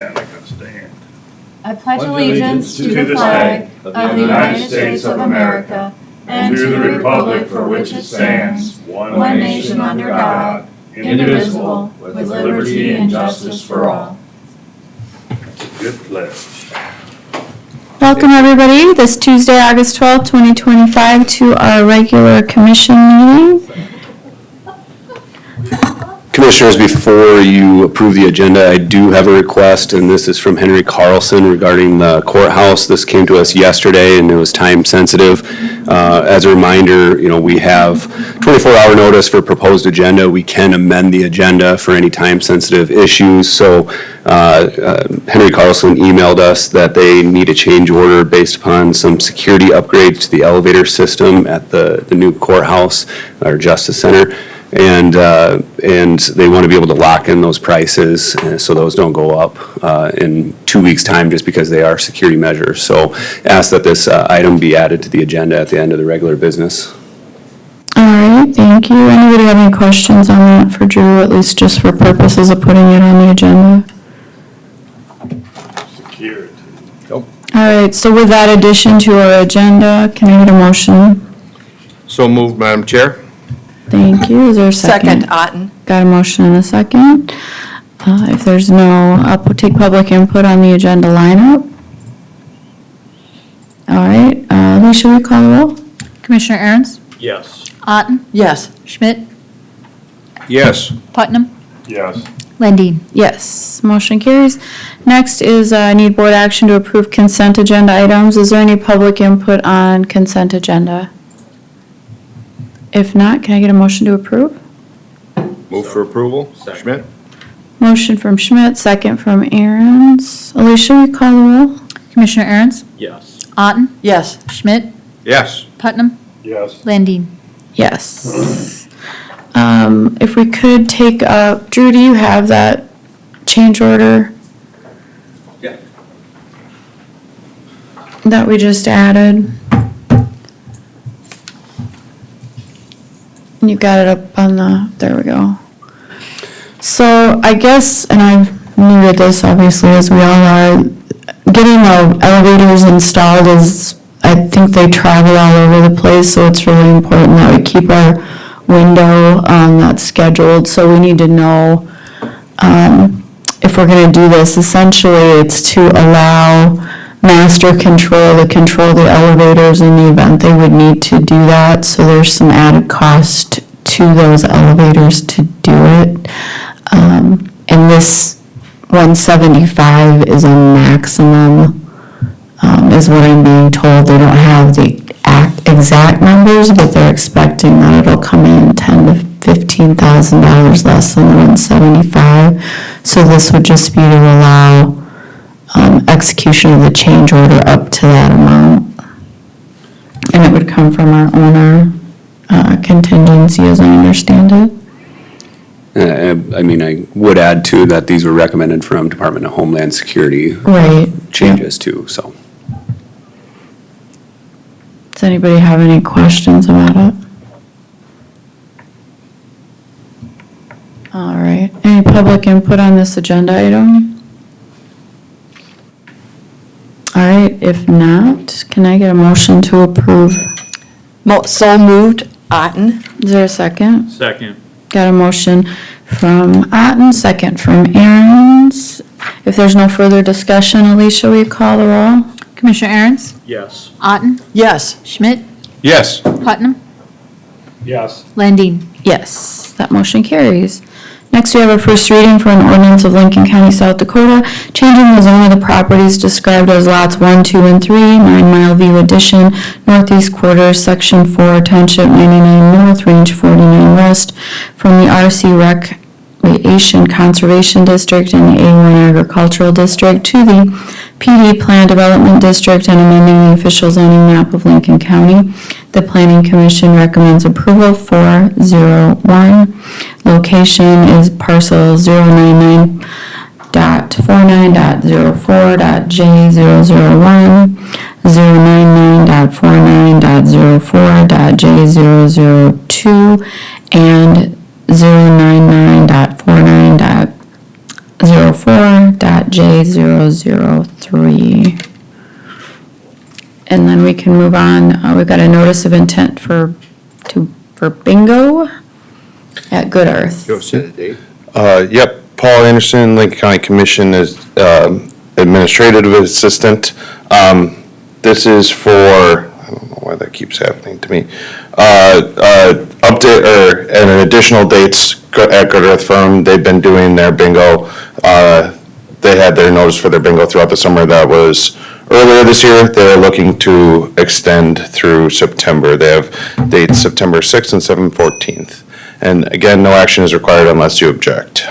And I can stand. I pledge allegiance to the flag of the United States of America and to the republic for which it stands, one nation under God, indivisible, with liberty and justice for all. Good pledge. Welcome, everybody, this Tuesday, August 12th, 2025, to our regular commission meeting. Commissioners, before you approve the agenda, I do have a request, and this is from Henry Carlson regarding the courthouse. This came to us yesterday, and it was time sensitive. As a reminder, we have 24-hour notice for proposed agenda. We can amend the agenda for any time sensitive issues. So Henry Carlson emailed us that they need a change order based upon some security upgrades to the elevator system at the new courthouse, or Justice Center. And they want to be able to lock in those prices so those don't go up in 2 weeks' time just because they are security measures. So ask that this item be added to the agenda at the end of the regular business. All right, thank you. Anybody have any questions on that for Drew, at least just for purposes of putting it on the agenda? Security. All right, so with that addition to our agenda, can I get a motion? So moved, Madam Chair. Thank you. Is there a second? Second, Otten. Got a motion and a second. If there's no, I'll take public input on the agenda lineup. All right, Alicia, will you call the roll? Commissioner Aaron's, Yes. Otten, Yes. Schmidt, Yes. Putnam, Yes. Lendine. Yes, motion carries. Next is need board action to approve consent agenda items. Is there any public input on consent agenda? If not, can I get a motion to approve? Move for approval. Schmidt? Motion from Schmidt, second from Aaron's. Alicia, will you call the roll? Commissioner Aaron's, Yes. Otten, Yes. Schmidt, Yes. Putnam, Yes. Lendine. Yes. If we could take up, Drew, do you have that change order? Yeah. That we just added? You got it up on the, there we go. So I guess, and I'm new to this obviously as we all are, getting the elevators installed is, I think they travel all over the place, so it's really important that we keep our window that's scheduled. So we need to know if we're going to do this. Essentially, it's to allow master control to control the elevators in the event they would need to do that. So there's some added cost to those elevators to do it. And this 175 is a maximum, is what I'm being told. They don't have the exact numbers, but they're expecting that it'll come in $10,000 to $15,000 less than the 175. So this would just be to allow execution of the change order up to that amount. And it would come from our owner contingency, as I understand it. I would add too that these were recommended from Department of Homeland Security Right. changes too, so. Does anybody have any questions about it? All right. Any public input on this agenda item? All right. If not, can I get a motion to approve? So moved, Otten. Is there a second? Second. Got a motion from Otten, second from Aaron's. If there's no further discussion, Alicia, will you call the roll? Commissioner Aaron's, Yes. Otten, Yes. Schmidt, Yes. Putnam, Yes. Lendine. Yes, that motion carries. Next, we have our first reading for an ordinance of Lincoln County, South Dakota, changing the zone of the properties described as lots 1, 2, and 3, 9 Mile View Addition, Northeast Quarter, Section 4, Township 99 North, Range 49 West, from the RC Recreation Conservation District and the A1 Agricultural District to the PD Plan Development District and amending the official zoning map of Lincoln County. The Planning Commission recommends approval 401. Location is parcel 099.49.04.J001, 099.49.04.J002, and 099.49.04.J J003. And then we can move on. We've got a notice of intent for bingo at Good Earth. You'll set a date. Yep, Paul Anderson, Lincoln County Commission is administrative assistant. This is for, I don't know why that keeps happening to me. Update or and an additional dates at Good Earth Firm. They've been doing their bingo. They had their notice for their bingo throughout the summer. That was earlier this year. They're looking to extend through September. They have dates September 6th and 7/14th. And again, no action is required unless you object.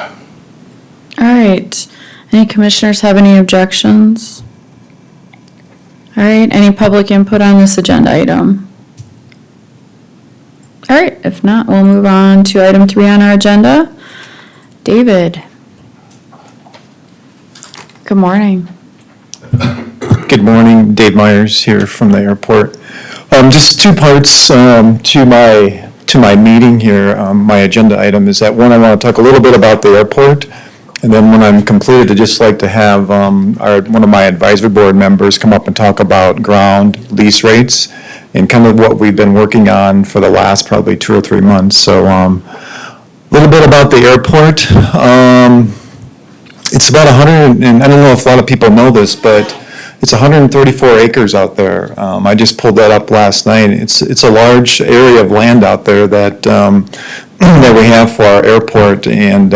All right. Any commissioners have any objections? All right, any public input on this agenda item? All right, if not, we'll move on to item 3 on our agenda. David. Good morning. Good morning, Dave Myers here from the airport. Just two parts to my meeting here. My agenda item is that one, I want to talk a little bit about the airport, and then when I'm completed, I'd just like to have one of my advisory board members come up and talk about ground lease rates and kind of what we've been working on for the last probably 2 or 3 months. So a little bit about the airport. It's about 100, and I don't know if a lot of people know this, but it's 134 acres out there. I just pulled that up last night. It's a large area of land out there that that we have for our airport, and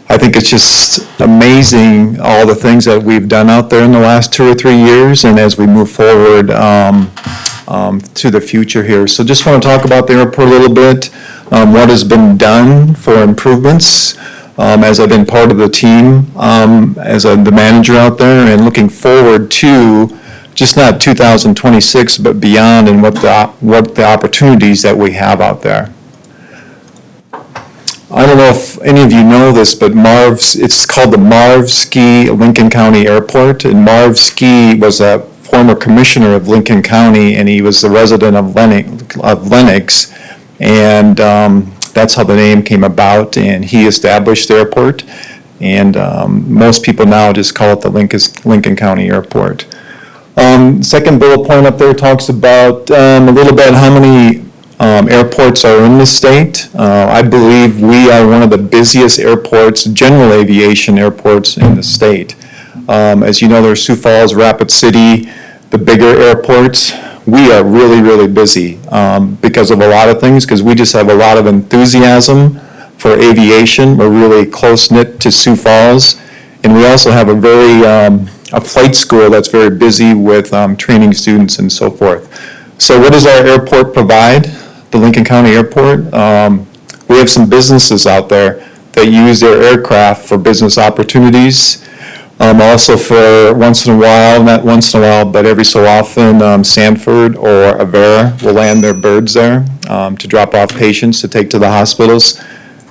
I think it's just amazing all the things that we've done out there in the last 2 or 3 years, and as we move forward to the future here. So just want to talk about the airport a little bit, what has been done for improvements. As I've been part of the team, as the manager out there, and looking forward to just not 2026, but beyond, and what the opportunities that we have out there. I don't know if any of you know this, but it's called the Marv Ski Lincoln County Airport, and Marv Ski was a former commissioner of Lincoln County, and he was the resident of Lenox, and that's how the name came about, and he established the airport, and most people now just call it the Lincoln County Airport. Second bullet point up there talks about a little bit how many airports are in the state. I believe we are one of the busiest airports, general aviation airports in the state. As you know, there's Sioux Falls, Rapid City, the bigger airports. We are really, really busy because of a lot of things, because we just have a lot of enthusiasm for aviation. We're really close-knit to Sioux Falls, and we also have a flight school that's very busy with training students and so forth. So what does our airport provide, the Lincoln County Airport? We have some businesses out there that use their aircraft for business opportunities. Also for once in a while, not once in a while, but every so often, Sanford or Avera will land their birds there to drop off patients to take to the hospitals.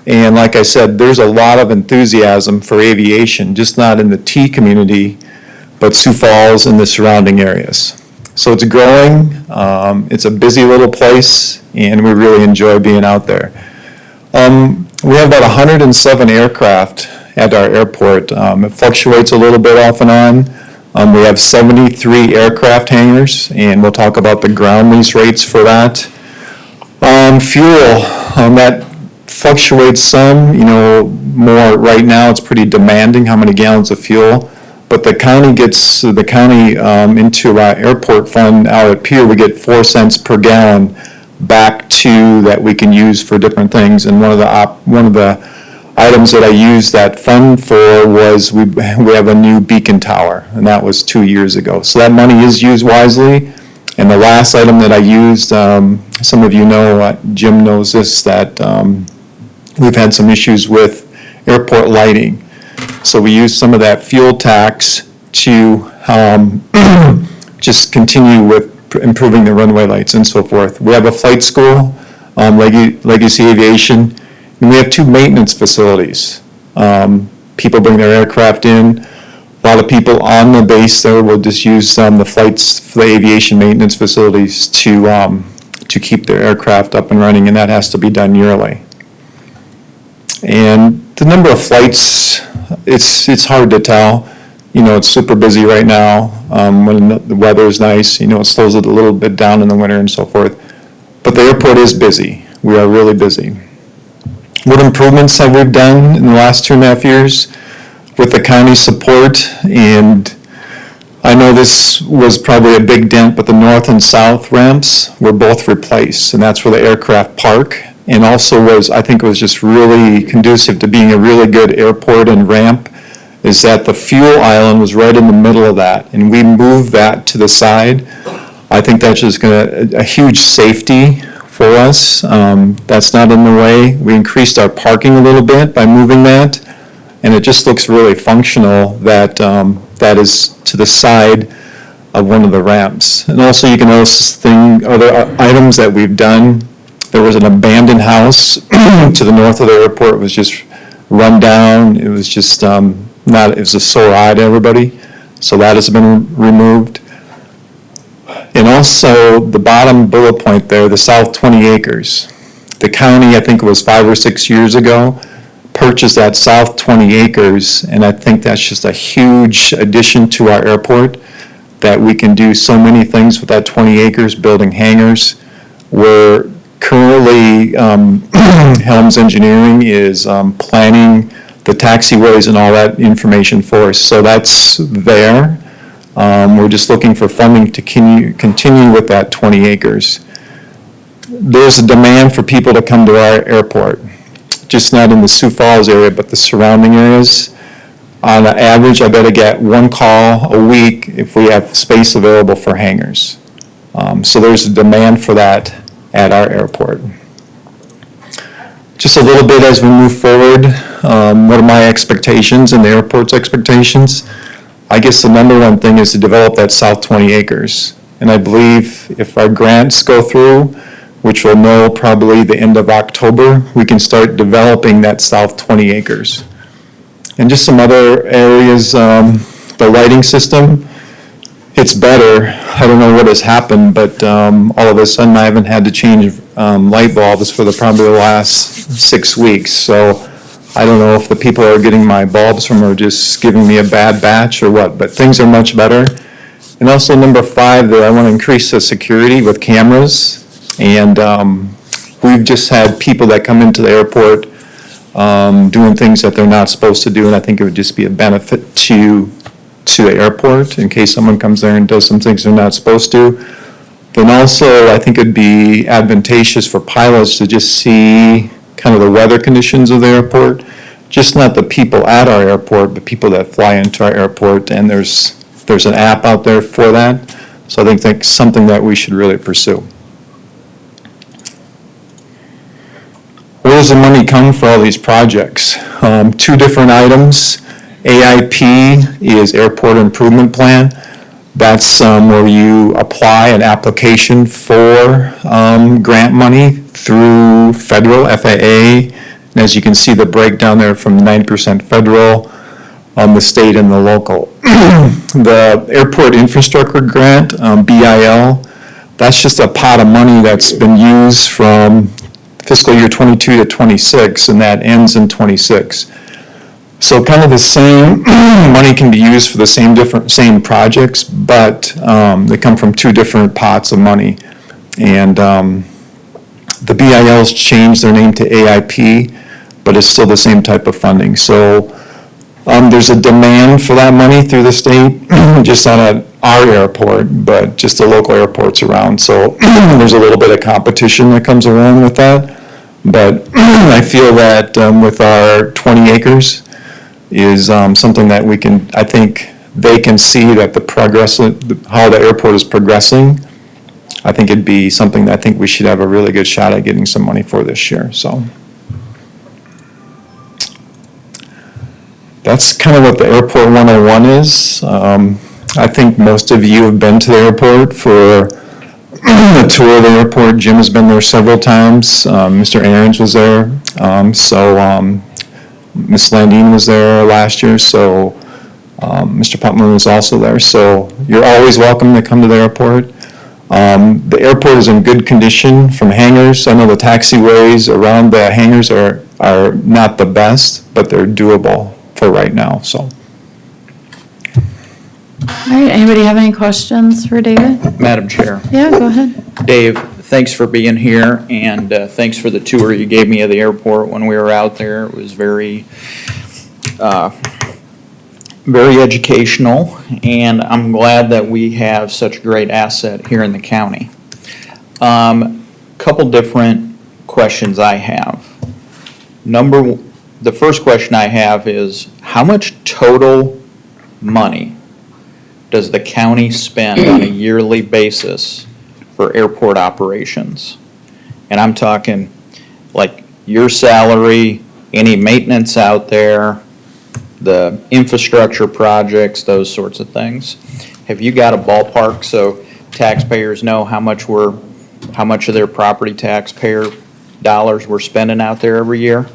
And like I said, there's a lot of enthusiasm for aviation, just not in the T community, but Sioux Falls and the surrounding areas. So it's growing, it's a busy little place, and we really enjoy being out there. We have about 107 aircraft at our airport. It fluctuates a little bit off and on. We have 73 aircraft hangars, and we'll talk about the ground lease rates for that. Fuel, that fluctuates some, more right now. It's pretty demanding how many gallons of fuel. But the county into our airport fund out at Pier, we get 4 cents per gallon back to that we can use for different things. And one of the items that I used that fund for was we have a new beacon tower, and that was 2 years ago. So that money is used wisely. And the last item that I used, some of you know, Jim knows this, that we've had some issues with airport lighting. So we use some of that fuel tax to just continue with improving the runway lights and so forth. We have a flight school, Legacy Aviation, and we have 2 maintenance facilities. People bring their aircraft in. A lot of people on the base there will just use the aviation maintenance facilities to keep their aircraft up and running, and that has to be done yearly. And the number of flights it's hard to tell. You know, it's super busy right now. When the weather is nice, you know, it slows it a little bit down in the winter and so forth. But the airport is busy. We are really busy. What improvements have we done in the last 2.5 years with the county support? And I know this was probably a big dent, but the north and south ramps were both replaced, and that's where the aircraft park. And also I think it was just really conducive to being a really good airport and ramp, is that the fuel island was right in the middle of that, and we moved that to the side. I think that's just a huge safety for us. That's not in the way. We increased our parking a little bit by moving that, and it just looks really functional that that is to the side of one of the ramps. And also you can notice other items that we've done. There was an abandoned house to the north of the airport. It was just run down. It was just it was a sore eye to everybody. So that has been removed. And also the bottom bullet point there, the south 20 acres. The county, I think it was 5 or 6 years ago, purchased that south 20 acres, and I think that's just a huge addition to our airport, that we can do so many things with that 20 acres, building hangars. We're currently, Helms Engineering is planning the taxiways and all that information for us, so that's there. We're just looking for funding to continue with that 20 acres. There's a demand for people to come to our airport, just not in the Sioux Falls area, but the surrounding areas. On average, I bet I get 1 call a week if we have space available for hangars. So there's a demand for that at our airport. Just a little bit as we move forward, what are my expectations and the airport's expectations? I guess the number one thing is to develop that south 20 acres. And I believe if our grants go through, which we'll know probably the end of October, we can start developing that south 20 acres. And just some other areas, the lighting system, it's better. I don't know what has happened, but all of a sudden I haven't had to change light bulbs for probably the last 6 weeks. So I don't know if the people are getting my bulbs from or just giving me a bad batch or what, but things are much better. And also number 5, that I want to increase the security with cameras. And we've just had people that come into the airport doing things that they're not supposed to do, and I think it would just be a benefit to the airport in case someone comes there and does some things they're not supposed to. Then also, I think it'd be advantageous for pilots to just see kind of the weather conditions of the airport, just not the people at our airport, but people that fly into our airport, and there's an app out there for that. So I think that's something that we should really pursue. Where does the money come for all these projects? 2 different items. AIP is Airport Improvement Plan. That's where you apply an application for grant money through federal FAA. And as you can see, the breakdown there from 90% federal, the state and the local. The Airport Infrastructure Grant, BIL, that's just a pot of money that's been used from fiscal year 22 to 26, and that ends in 26. So kind of the same money can be used for the same projects, but they come from 2 different pots of money. And the BILs changed their name to AIP, but it's still the same type of funding. So there's a demand for that money through the state, just not at our airport, but just the local airports around. So there's a little bit of competition that comes along with that. But I feel that with our 20 acres is something that we can, I think they can see that the progress, how the airport is progressing. I think it'd be something that I think we should have a really good shot at getting some money for this year, so. That's kind of what the Airport 101 is. I think most of you have been to the airport for a tour of the airport. Jim has been there several times. Mr. Aarons was there. Ms. Landine was there last year, so Mr. Putman was also there. So you're always welcome to come to the airport. The airport is in good condition from hangars. I know the taxiways around the hangars are not the best, but they're doable. for right now, so. All right, anybody have any questions for David? Madam Chair. Yeah, go ahead. Dave, thanks for being here, and thanks for the tour you gave me of the airport when we were out there. It was very educational, and I'm glad that we have such a great asset here in the county. Couple different questions I have. The first question I have is, how much total money does the county spend on a yearly basis for airport operations? And I'm talking like your salary, any maintenance out there, the infrastructure projects, those sorts of things. Have you got a ballpark so taxpayers know how much of their property taxpayer dollars we're spending out there every year?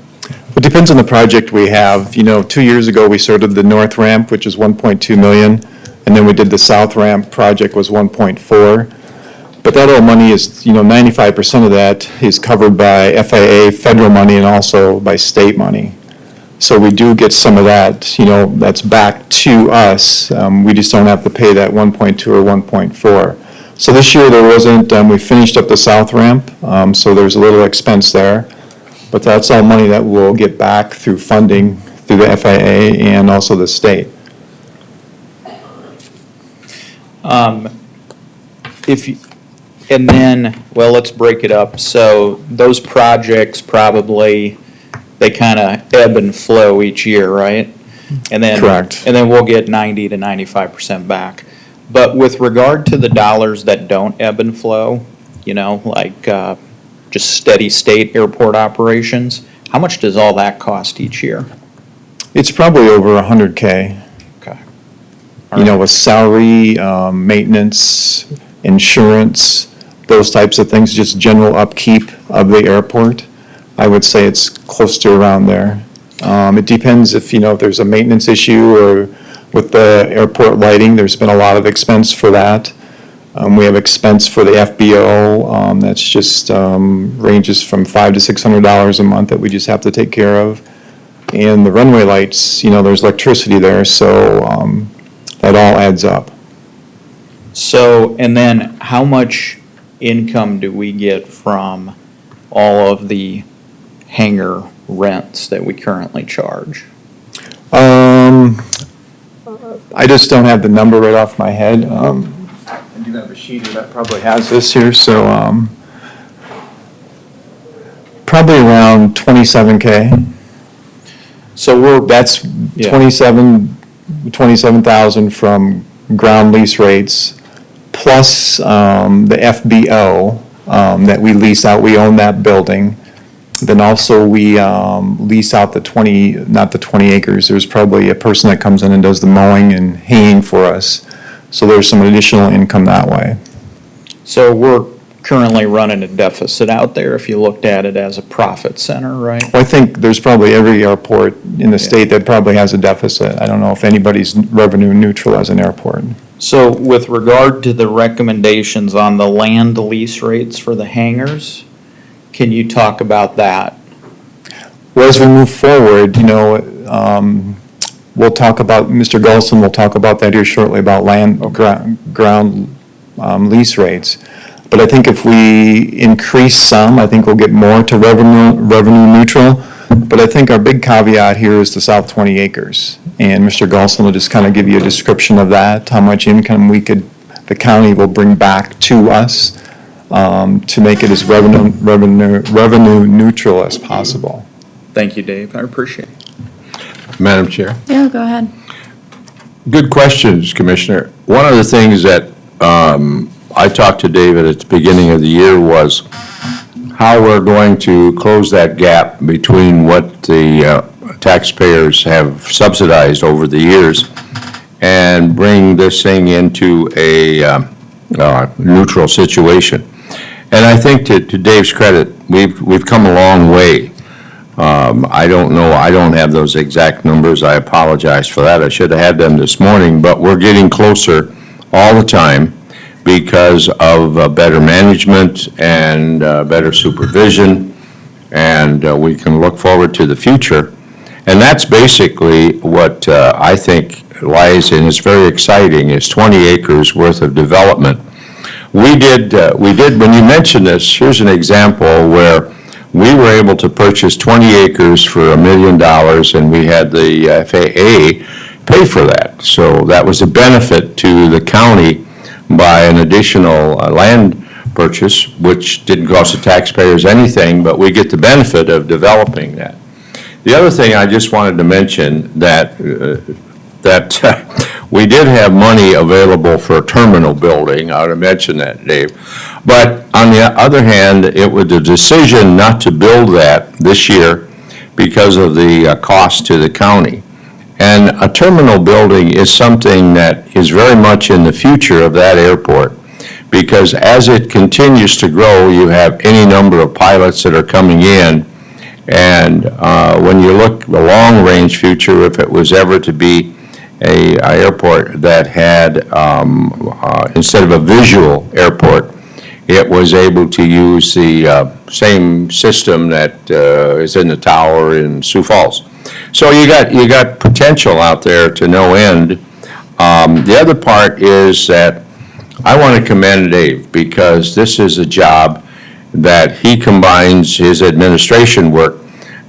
It depends on the project we have. 2 years ago, we started the north ramp, which is 1.2 million, and then we did the south ramp project was 1.4. But that all money is, 95% of that is covered by FAA federal money and also by state money. So we do get some of that, that's back to us. We just don't have to pay that 1.2 or 1.4. So this year there wasn't, we finished up the south ramp, so there's a little expense there. But that's all money that we'll get back through funding through the FAA and also the state. Let's break it up. So those projects probably, they kind of ebb and flow each year, right? Correct. And then we'll get 90 to 95% back. But with regard to the dollars that don't ebb and flow, just steady state airport operations, how much does all that cost each year? It's probably over 100K. Okay. With salary, maintenance, insurance, those types of things, just general upkeep of the airport. I would say it's close to around there. It depends if there's a maintenance issue or with the airport lighting, there's been a lot of expense for that. We have expense for the FBO, that's just ranges from $500 to $600 a month that we just have to take care of. And the runway lights, there's electricity there, so that all adds up. So, and then how much income do we get from all of the hangar rents that we currently charge? I just don't have the number right off my head. I do have a sheet that probably has this here, so probably around 27K. So That's Yeah. 27,000 from ground lease rates, plus the FBO that we lease out, we own that building. Then also we lease out not the 20 acres, there's probably a person that comes in and does the mowing and haying for us. So there's some additional income that way. So we're currently running a deficit out there if you looked at it as a profit center, right? Well, I think there's probably every airport in the state that probably has a deficit. I don't know if anybody's revenue neutral as an airport. So with regard to the recommendations on the land lease rates for the hangars, can you talk about that? Well, as we move forward, we'll talk about, Mr. Gulson will talk about that here shortly, about ground lease rates. But I think if we increase some, I think we'll get more to revenue neutral. But I think our big caveat here is the south 20 acres. And Mr. Gulson will just kind of give you a description of that, how much income the county will bring back to us to make it as revenue neutral as possible. Thank you, Dave. I appreciate it. Madam Chair. Yeah, go ahead. Good questions, Commissioner. One of the things that I talked to David at the beginning of the year was how we're going to close that gap between what the taxpayers have subsidized over the years and bring this thing into a neutral situation. And I think to Dave's credit, we've come a long way. I don't know, I don't have those exact numbers. I apologize for that. I should have had them this morning, but we're getting closer all the time because of better management and better supervision, and we can look forward to the future. And that's basically what I think lies in, it's very exciting, is 20 acres worth of development. We did, when you mentioned this, here's an example where we were able to purchase 20 acres for $1 million, and we had the FAA pay for that. So that was a benefit to the county by an additional land purchase, which didn't cost the taxpayers anything, but we get the benefit of developing that. The other thing I just wanted to mention that we did have money available for a terminal building. I ought to mention that, Dave. But on the other hand, it was a decision not to build that this year because of the cost to the county. And a terminal building is something that is very much in the future of that airport, because as it continues to grow, you have any number of pilots that are coming in. And when you look the long-range future, if it was ever to be a airport that had, instead of a visual airport, it was able to use the same system that is in the tower in Sioux Falls. So you got potential out there to no end. The other part is that I want to commend Dave, because this is a job that he combines his administration work,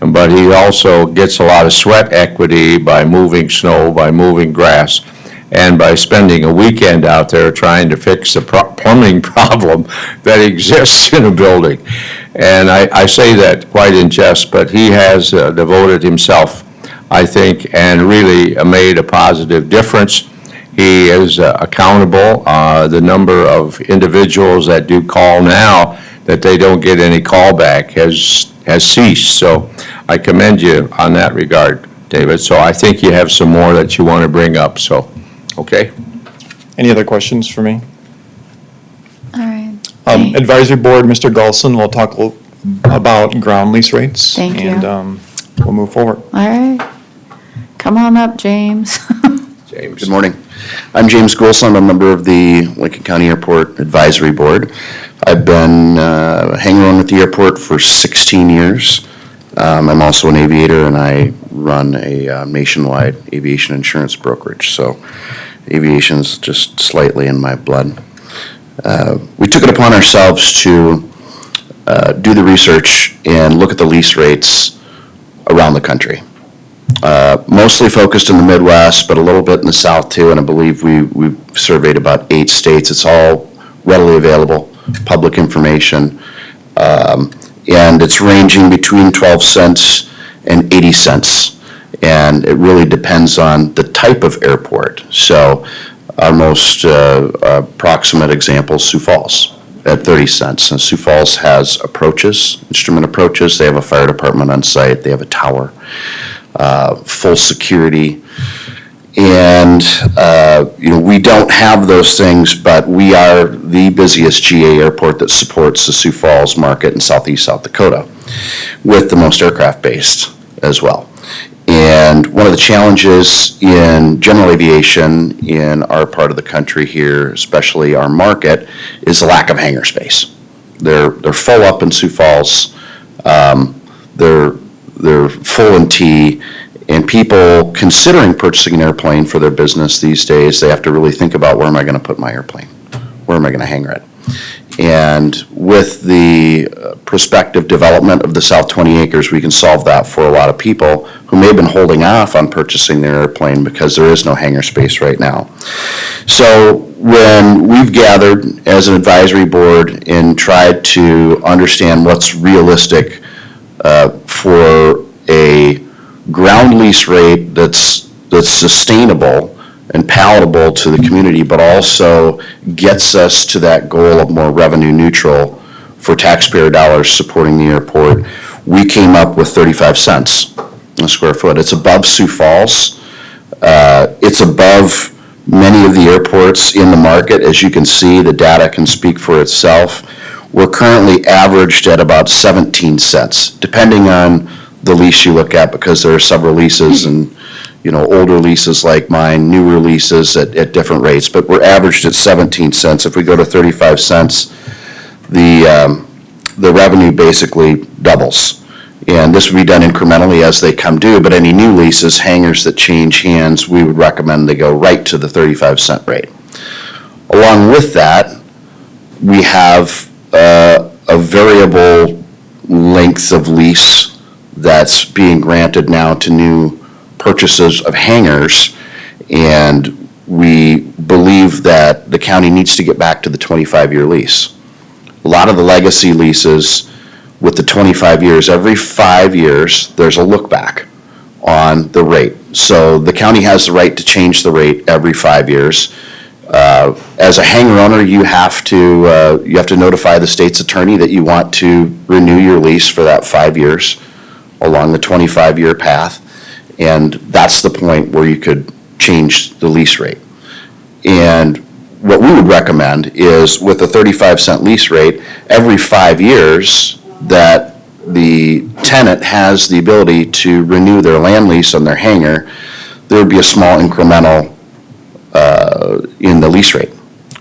but he also gets a lot of sweat equity by moving snow, by moving grass, and by spending a weekend out there trying to fix the plumbing problem that exists in a building. And I say that quite in jest, but he has devoted himself, I think, and really made a positive difference. He is accountable. The number of individuals that do call now that they don't get any callback has ceased. So I commend you on that regard, David. So I think you have some more that you want to bring up, so, okay? Any other questions for me? All right. Advisory Board, Mr. Gulson will talk about ground lease rates. Thank you. And we'll move forward. All right. Come on up, James. James. Good morning. I'm James Goulson. I'm a member of the Lincoln County Airport Advisory Board. I've been hanging around with the airport for 16 years. I'm also an aviator, and I run a nationwide aviation insurance brokerage. So aviation's just slightly in my blood. We took it upon ourselves to do the research and look at the lease rates around the country. Mostly focused in the Midwest, but a little bit in the South too, and I believe we've surveyed about 8 states. It's all readily available, public information, and it's ranging between 12 cents and 80 cents, and it really depends on the type of airport. So our most proximate example is Sioux Falls at 30 cents, and Sioux Falls has approaches, instrument approaches. They have a fire department on site. They have a tower. Full security, and we don't have those things, but we are the busiest GA airport that supports the Sioux Falls market in southeast South Dakota, with the most aircraft based as well. And one of the challenges in general aviation in our part of the country here, especially our market, is the lack of hangar space. They're full up in Sioux Falls. They're full in T, and people considering purchasing an airplane for their business these days, they have to really think about, where am I going to put my airplane? Where am I going to hangar it? And with the prospective development of the South 20 acres, we can solve that for a lot of people who may have been holding off on purchasing their airplane because there is no hangar space right now. So when we've gathered as an advisory board and tried to understand what's realistic for a ground lease rate that's sustainable and palatable to the community, but also gets us to that goal of more revenue neutral for taxpayer dollars supporting the airport, we came up with 35 cents a square foot. It's above Sioux Falls. It's above many of the airports in the market. As you can see, the data can speak for itself. We're currently averaged at about 17 cents, depending on the lease you look at, because there are several leases and, older leases like mine, newer leases at different rates, but we're averaged at 17 cents. If we go to 35 cents, the revenue basically doubles. And this would be done incrementally as they come due, but any new leases, hangars that change hands, we would recommend they go right to the 35-cent rate. Along with that, we have a variable length of lease that's being granted now to new purchases of hangars, and we believe that the county needs to get back to the 25-year lease. A lot of the legacy leases with the 25 years, every 5 years, there's a look back on the rate. So the county has the right to change the rate every 5 years. As a hangar owner, you have to notify the state's attorney that you want to renew your lease for that 5 years along the 25-year path. And that's the point where you could change the lease rate. And what we would recommend is with a 35-cent lease rate, every 5 years that the tenant has the ability to renew their land lease on their hangar, there would be a small incremental in the lease rate,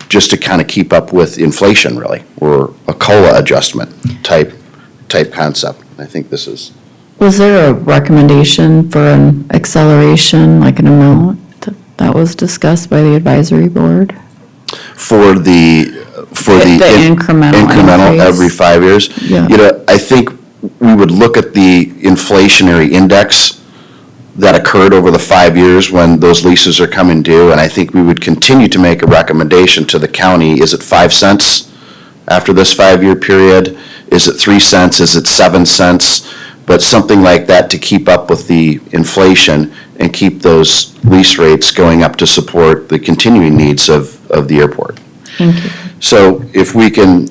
just to kind of keep up with inflation, really, or a COLA adjustment type concept. I think this is. Was there a recommendation for an acceleration, like an amount that was discussed by the advisory board? For the incremental increase. every 5 years. Yeah. You know, I think we would look at the inflationary index that occurred over the 5 years when those leases are coming due, and I think we would continue to make a recommendation to the county. Is it 5 cents after this 5-year period? Is it 3 cents? Is it 7 cents? But something like that to keep up with the inflation and keep those lease rates going up to support the continuing needs of the airport. Thank you. So if we can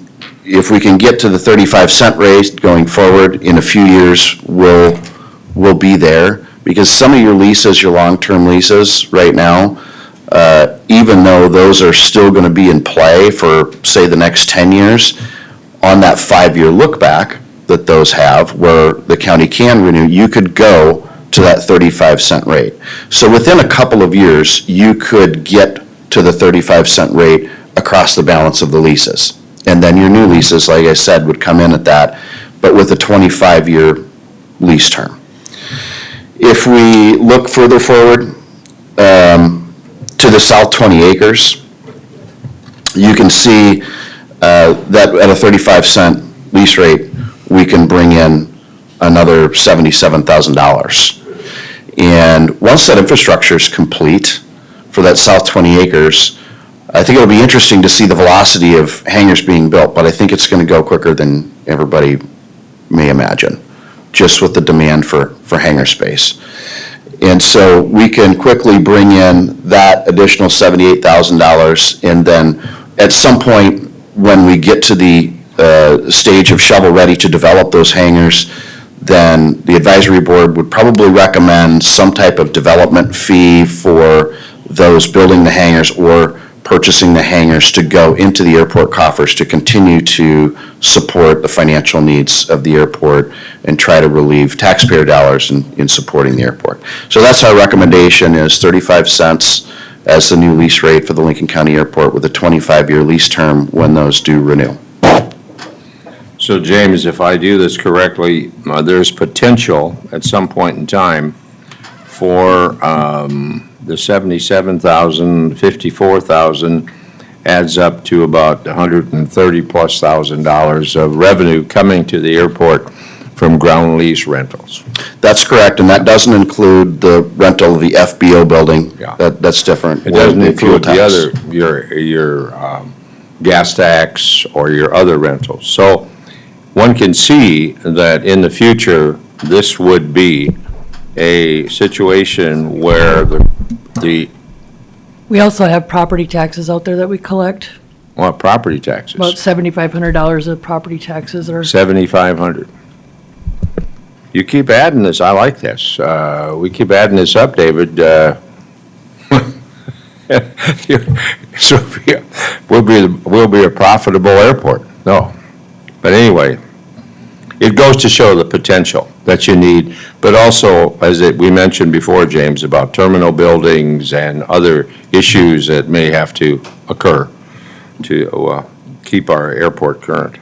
get to the 35-cent rate going forward, in a few years, we'll be there. Because some of your leases, your long-term leases right now, even though those are still going to be in play for, say, the next 10 years, on that 5-year look back that those have, where the county can renew, you could go to that 35-cent rate. So within a couple of years, you could get to the 35-cent rate across the balance of the leases. And then your new leases, like I said, would come in at that, but with a 25-year lease term. If we look further forward to the south 20 acres, you can see that at a 35-cent lease rate, we can bring in another $77,000. And once that infrastructure is complete for that south 20 acres, I think it'll be interesting to see the velocity of hangars being built, but I think it's going to go quicker than everybody may imagine, just with the demand for hangar space. And so we can quickly bring in that additional $78,000, and then at some point, when we get to the stage of shovel-ready to develop those hangars, then the advisory board would probably recommend some type of development fee for those building the hangars or purchasing the hangars to go into the airport coffers to continue to support the financial needs of the airport and try to relieve taxpayer dollars in supporting the airport. So that's our recommendation, is 35 cents as the new lease rate for the Lincoln County Airport with a 25-year lease term when those do renew. So James, if I do this correctly, there's potential at some point in time for the 77,000, 54,000 adds up to about $130,000+ of revenue coming to the airport from ground lease rentals. That's correct, and that doesn't include the rental of the FBO building. Yeah. That's different. It doesn't Or fuel include the tax. other, your gas tax or your other rentals. So one can see that in the future, this would be a situation where the We also have property taxes out there that we collect, well, property taxes, about $7,500 of property taxes that are. 7,500. You keep adding this, I like this. We keep adding this up, David. So we'll be a profitable airport. No. But anyway, it goes to show the potential that you need, but also, as we mentioned before, James, about terminal buildings and other issues that may have to occur to keep our airport current.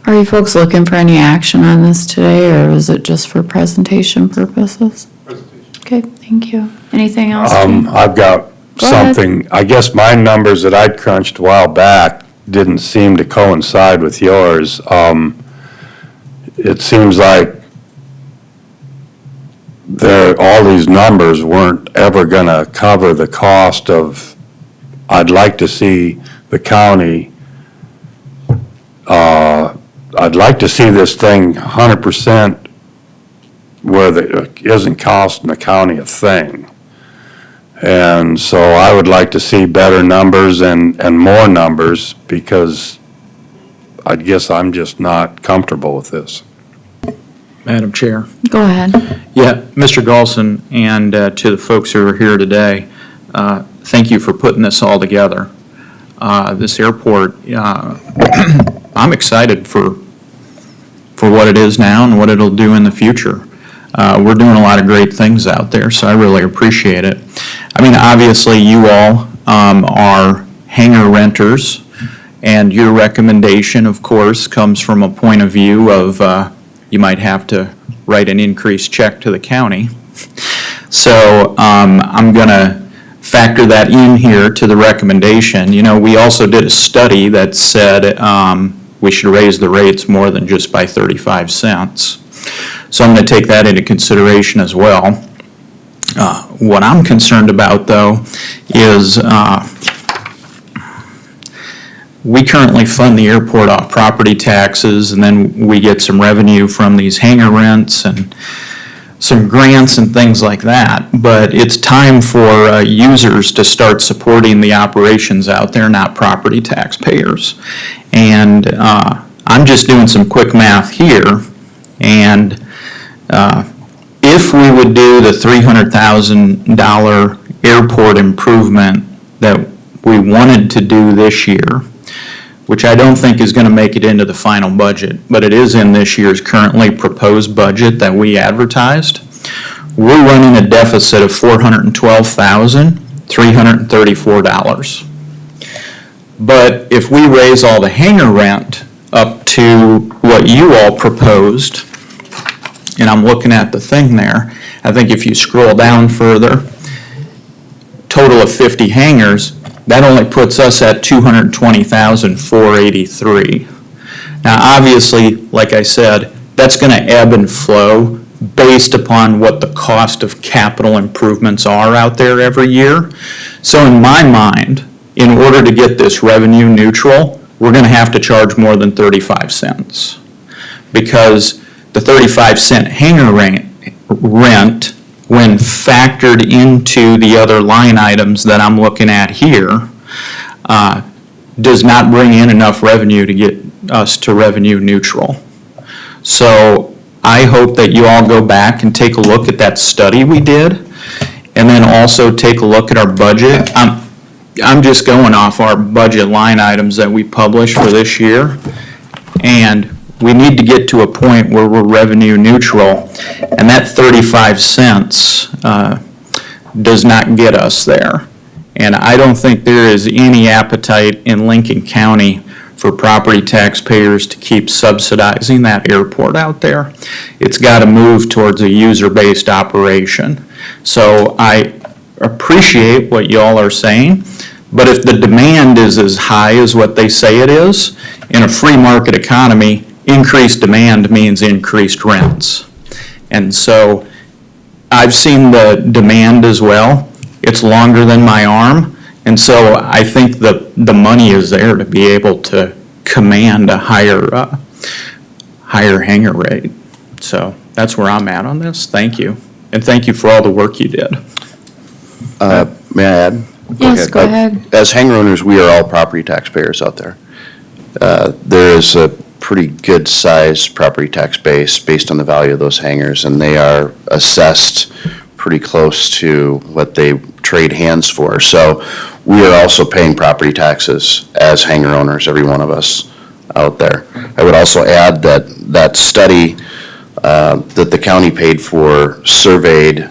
Are you folks looking for any action on this today, or is it just for presentation purposes? Okay, thank you. Anything else? Jim? I've got Go ahead. something, I guess my numbers that I'd crunched a while back didn't seem to coincide with yours. It seems like all these numbers weren't ever gonna cover the cost of, I'd like to see the county, I'd like to see this thing 100% where it isn't costing the county a thing. And so I would like to see better numbers and more numbers, because I guess I'm just not comfortable with this. Madam Chair. Go ahead. Yeah, Mr. Galson, and to the folks who are here today, thank you for putting this all together. This airport, I'm excited for what it is now and what it'll do in the future. We're doing a lot of great things out there, so I really appreciate it. I mean, obviously, you all are hangar renters, and your recommendation, of course, comes from a point of view of you might have to write an increased check to the county. So I'm going to factor that in here to the recommendation. You know, we also did a study that said we should raise the rates more than just by 35 cents. So I'm going to take that into consideration as well. What I'm concerned about, though, is we currently fund the airport off property taxes, and then we get some revenue from these hangar rents and some grants and things like that. But it's time for users to start supporting the operations out there, not property taxpayers. And I'm just doing some quick math here, and if we would do the $300,000 airport improvement that we wanted to do this year, which I don't think is going to make it into the final budget, but it is in this year's currently proposed budget that we advertised, we're running a deficit of $412,334. But if we raise all the hangar rent up to what you all proposed, and I'm looking at the thing there, I think if you scroll down further, total of 50 hangars, that only puts us at $220,483. Now, obviously, like I said, that's going to ebb and flow based upon what the cost of capital improvements are out there every year. So in my mind, in order to get this revenue neutral, we're going to have to charge more than 35 cents. Because the 35-cent hangar rent, when factored into the other line items that I'm looking at here, does not bring in enough revenue to get us to revenue neutral. So I hope that you all go back and take a look at that study we did, and then also take a look at our budget. I'm just going off our budget line items that we published for this year, and we need to get to a point where we're revenue neutral, and that 35 cents does not get us there. And I don't think there is any appetite in Lincoln County for property taxpayers to keep subsidizing that airport out there. It's got to move towards a user-based operation. So I appreciate what y'all are saying, but if the demand is as high as what they say it is, in a free market economy, increased demand means increased rents. And so I've seen the demand as well. It's longer than my arm. And so I think the money is there to be able to command a higher hangar rate. So that's where I'm at on this. Thank you. And thank you for all the work you did. May I add? Yes, go ahead. As hangar owners, we are all property taxpayers out there. There is a pretty good-sized property tax base based on the value of those hangars, and they are assessed pretty close to what they trade hands for. So we are also paying property taxes as hangar owners, every one of us out there. I would also add that study that the county paid for surveyed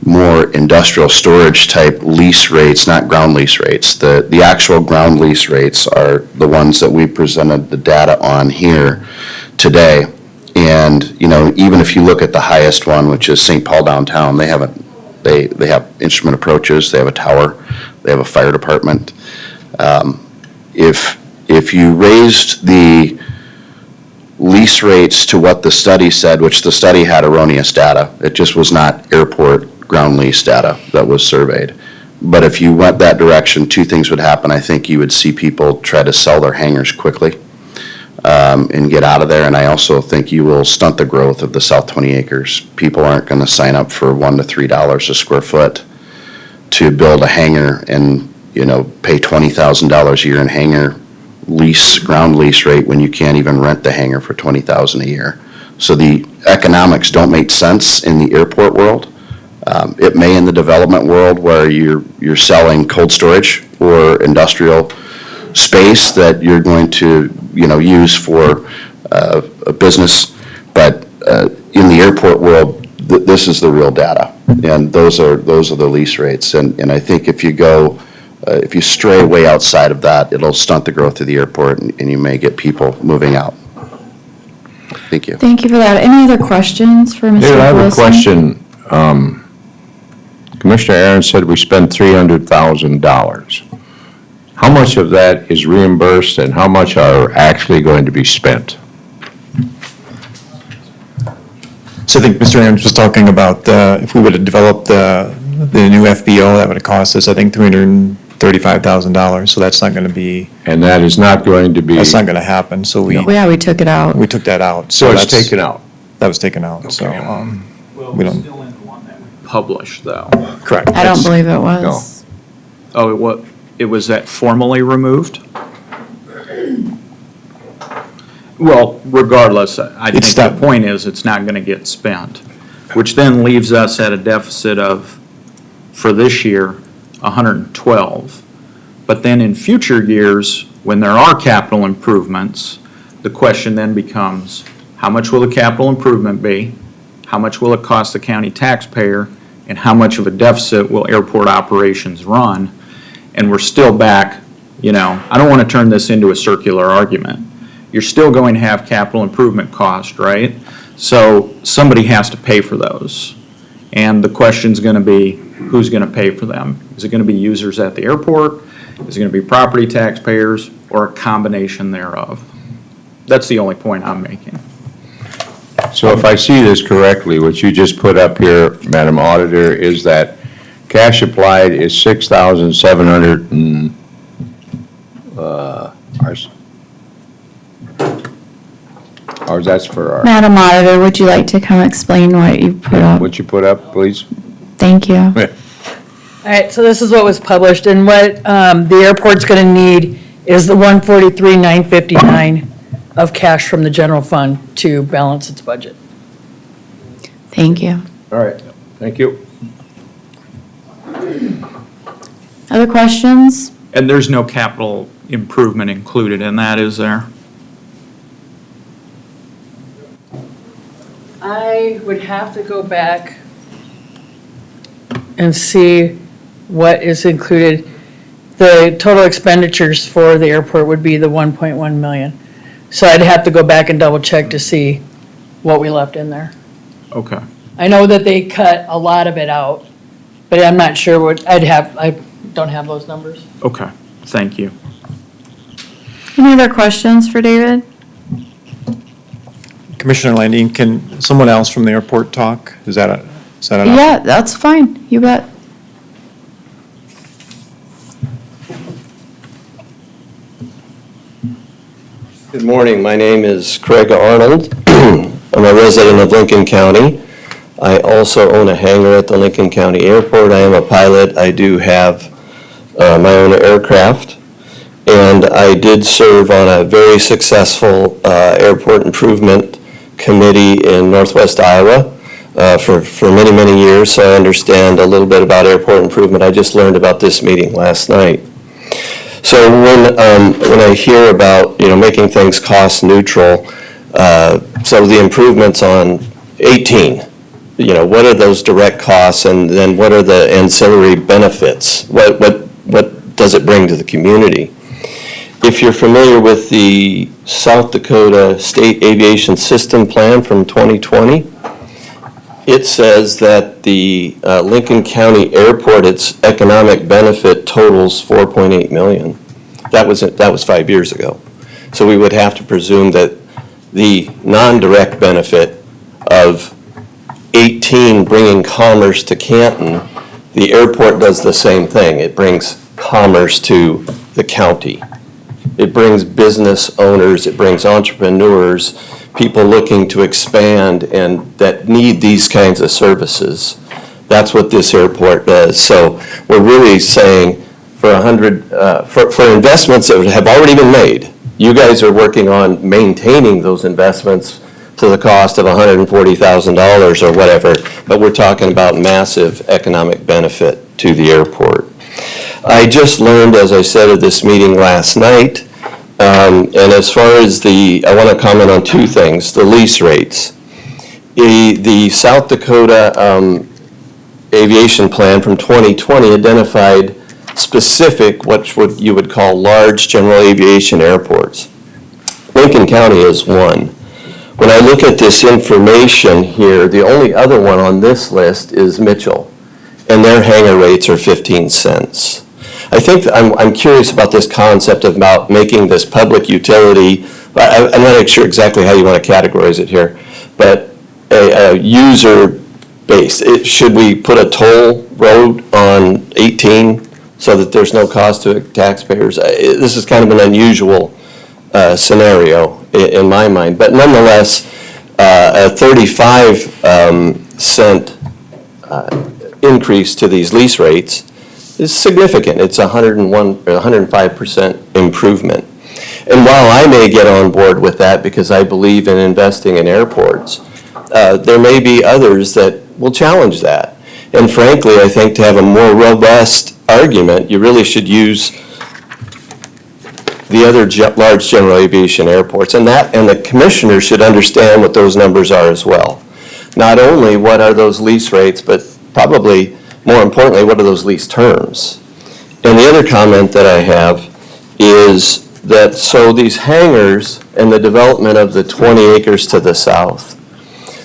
more airport industrial storage type lease rates, not ground lease rates. The actual ground lease rates are the ones that we presented the data on here today. And, you know, even if you look at the highest one, which is St. Paul downtown, they have instrument approaches, they have a tower, they have a fire department. If you raised the lease rates to what the study said, which the study had erroneous data, it just was not airport ground lease data that was surveyed. But if you went that direction, two things would happen. I think you would see people try to sell their hangars quickly and get out of there. And I also think you will stunt the growth of the South 20 acres. People aren't going to sign up for $1 to $3 a square foot to build a hangar and, you know, pay $20,000 a year in hangar lease, ground lease rate when you can't even rent the hangar for $20,000 a year. So the economics don't make sense in the airport world. It may in the development world where you're selling cold storage or industrial space that you're going to, you know, use for a business. But in the airport world, this is the real data, and those are the lease rates. And I think if you go, if you stray way outside of that, it'll stunt the growth of the airport, and you may get people moving out. Thank you. Thank you for that. Any other questions for Mr. David, I have a Wilson? question. Commissioner Aaron said we spent $300,000. How much of that is reimbursed and how much are actually going to be spent? So I think Mr. Aaron's was talking about if we would have developed the new FBO, that would have cost us, I think, $335,000. So that's not going to be, And that is not going to be, that's not going to happen. So we We took it out. took that out. so it's that's- taken out. That was taken out, so, we don't, Published, though. correct. I don't That's- believe it was. Oh, it was that formally removed? Well, regardless, I think It's the not- point is, it's not gonna get spent, which then leaves us at a deficit of, for this year, 112. But then in future years, when there are capital improvements, the question then becomes, how much will the capital improvement be? How much will it cost the county taxpayer? And how much of a deficit will airport operations run? And we're still back, you know, I don't want to turn this into a circular argument. You're still going to have capital improvement cost, right? So somebody has to pay for those. And the question's going to be, who's going to pay for them? Is it going to be users at the airport? Is it going to be property taxpayers, or a combination thereof? That's the only point I'm making. So if I see this correctly, what you just put up here, Madam Auditor, is that cash applied is 6,700 and, ours, that's for our, Madam Auditor, would you like to come explain what you put up? what you put up, please? Thank you. All right, so this is what was published, and what the airport's going to need is the $143,959 of cash from the general fund to balance its budget. Thank you. All right, thank you. Other questions? And there's no capital improvement included in that, is there? I would have to go back and see what is included. The total expenditures for the airport would be the 1.1 million. So I'd have to go back and double check to see what we left in there. Okay. I know that they cut a lot of it out, but I'm not sure what, I don't have those numbers. Okay, thank you. Any other questions for David? Commissioner Landine, can someone else from the airport talk? Is that an option? Yeah, that's fine. You bet. Good morning, my name is Craig Arnold. I'm a resident of Lincoln County. I also own a hangar at the Lincoln County Airport. I am a pilot. I do have my own aircraft. And I did serve on a very successful airport improvement committee in Northwest Iowa for many, many years, so I understand a little bit about airport improvement. I just learned about this meeting last night. So when I hear about, making things cost neutral, so the improvements on 18 what are those direct costs, and then what are the ancillary benefits? What does it bring to the community? If you're familiar with the South Dakota State Aviation System Plan from 2020, it says that the Lincoln County Airport, its economic benefit totals 4.8 million. That was 5 years ago. So we would have to presume that the non-direct benefit of 18 bringing commerce to Canton, the airport does the same thing. It brings commerce to the county. It brings business owners, it brings entrepreneurs, people looking to expand and that need these kinds of services. That's what this airport does. So we're really saying for investments that have already been made, you guys are working on maintaining those investments to the cost of $140,000 or whatever, but we're talking about massive economic benefit to the airport. I just learned, as I said at this meeting last night, and as far as I want to comment on two things, the lease rates. The South Dakota Aviation Plan from 2020 identified specific, what you would call large general aviation airports. Lincoln County is one. When I look at this information here, the only other one on this list is Mitchell, and their hangar rates are 15 cents. I think I'm curious about this concept about making this public utility. I'm not sure exactly how you want to categorize it here, but a user base. Should we put a toll road on 18 so that there's no cost to taxpayers? This is kind of an unusual scenario in my mind, but nonetheless, a 35 cent increase to these lease rates is significant. It's 101 or 105% improvement. And while I may get on board with that because I believe in investing in airports, there may be others that will challenge that. And frankly, I think to have a more robust argument, you really should use the other large general aviation airports, and the commissioner should understand what those numbers are as well. Not only what are those lease rates, but probably more importantly, what are those lease terms? And the other comment that I have is that so these hangars and the development of the 20 acres to the south,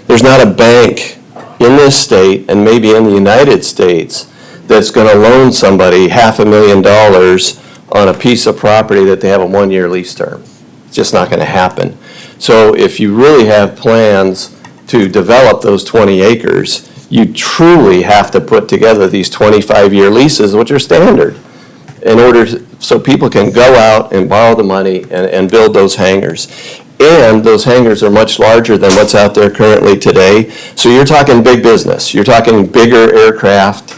there's not a bank in this state and maybe in the United States that's going to loan somebody $500,000 on a piece of property that they have a 1-year lease term. It's just not going to happen. So if you really have plans to develop those 20 acres, you truly have to put together these 25-year leases, which are standard, in order so people can go out and borrow the money and build those hangars. And those hangars are much larger than what's out there currently today. So you're talking big business. You're talking bigger aircraft,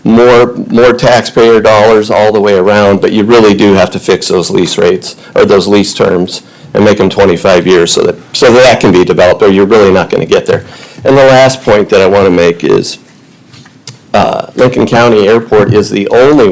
more taxpayer dollars all the way around, but you really do have to fix those lease rates or those lease terms and make them 25 years so that can be developed, or you're really not going to get there. And the last point that I want to make is Lincoln County Airport is the only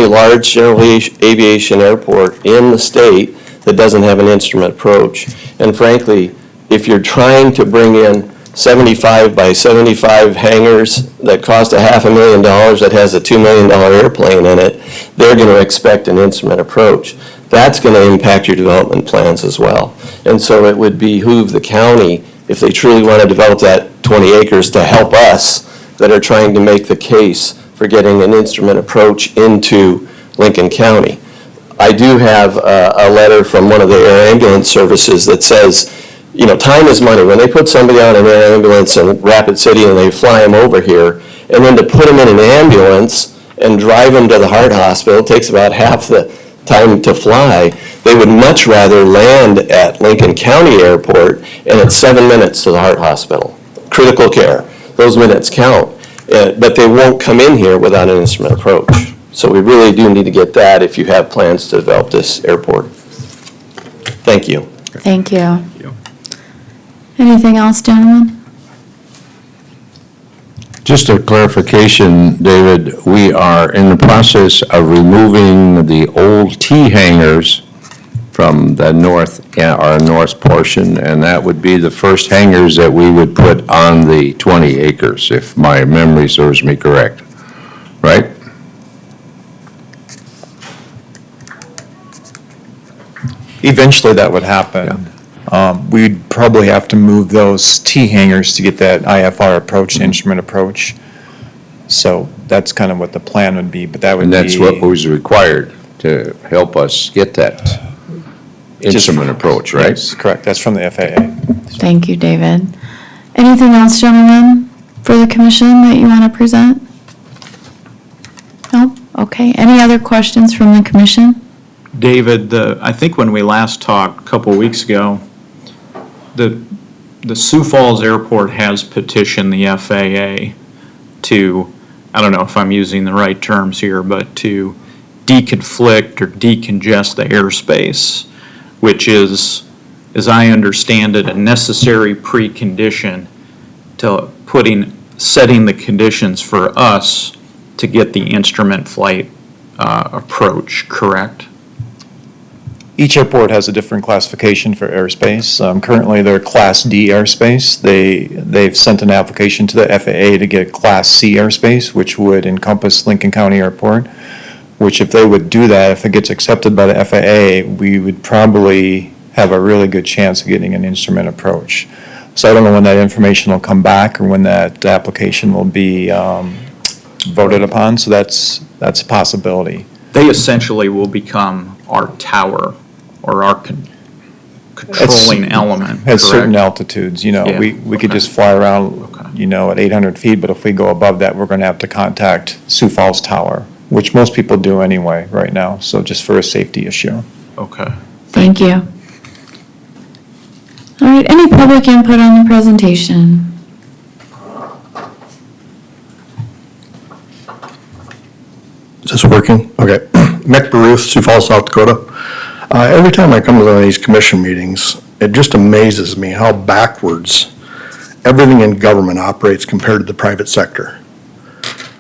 large general aviation airport in the state that doesn't have an instrument approach. And frankly, if you're trying to bring in 75 by 75 hangars that cost $500,000 that has a $2 million airplane in it, they're going to expect an instrument approach. That's going to impact your development plans as well. And so it would behoove the county, if they truly want to develop that 20 acres, to help us that are trying to make the case for getting an instrument approach into Lincoln County. I do have a letter from one of the air ambulance services that says, time is money. When they put somebody on an air ambulance in Rapid City and they fly them over here, and then to put them in an ambulance and drive them to the heart hospital, it takes about half the time to fly. They would much rather land at Lincoln County Airport, and it's 7 minutes to the heart hospital. Critical care. Those minutes count. But they won't come in here without an instrument approach. So we really do need to get that if you have plans to develop this airport. Thank you. Thank you. Anything else, gentlemen? Just a clarification, David, we are in the process of removing the old T hangars from the north, our north portion, and that would be the first hangars that we would put on the 20 acres, if my memory serves me correct, right? Eventually, that would happen. We'd probably have to move those T hangers to get that IFR approach, instrument approach. So that's kind of what the plan would be, but that would And be. that's what was required to help us get that instrument approach, right? Yes, correct. That's from the FAA. Thank you, David. Anything else, gentlemen, for the commission that you want to present? No? Okay. Any other questions from the commission? David, I think when we last talked a couple weeks ago, the Sioux Falls Airport has petitioned the FAA to, I don't know if I'm using the right terms here, but to deconflict or decongest the airspace, which is, as I understand it, a necessary precondition to setting the conditions for us to get the instrument flight approach, correct? Each airport has a different classification for airspace. Currently, they're Class D airspace. They've sent an application to the FAA to get Class C airspace, which would encompass Lincoln County Airport, which if they would do that, if it gets accepted by the FAA, we would probably have a really good chance of getting an instrument approach. So I don't know when that information will come back or when that application will be voted upon, so that's a possibility. They essentially will become our tower or our controlling element, At certain correct? altitudes, you know, Yeah, we could okay. just fly around, Okay. you know, at 800 feet, but if we go above that, we're going to have to contact Sioux Falls Tower, which most people do anyway right now, so just for a safety issue. Okay. Thank you. All right, any public input on the presentation? Is this working? Okay. Mick Baruth, Sioux Falls, South Dakota. Every time I come to one of these commission meetings, it just amazes me how backwards everything in government operates compared to the private sector.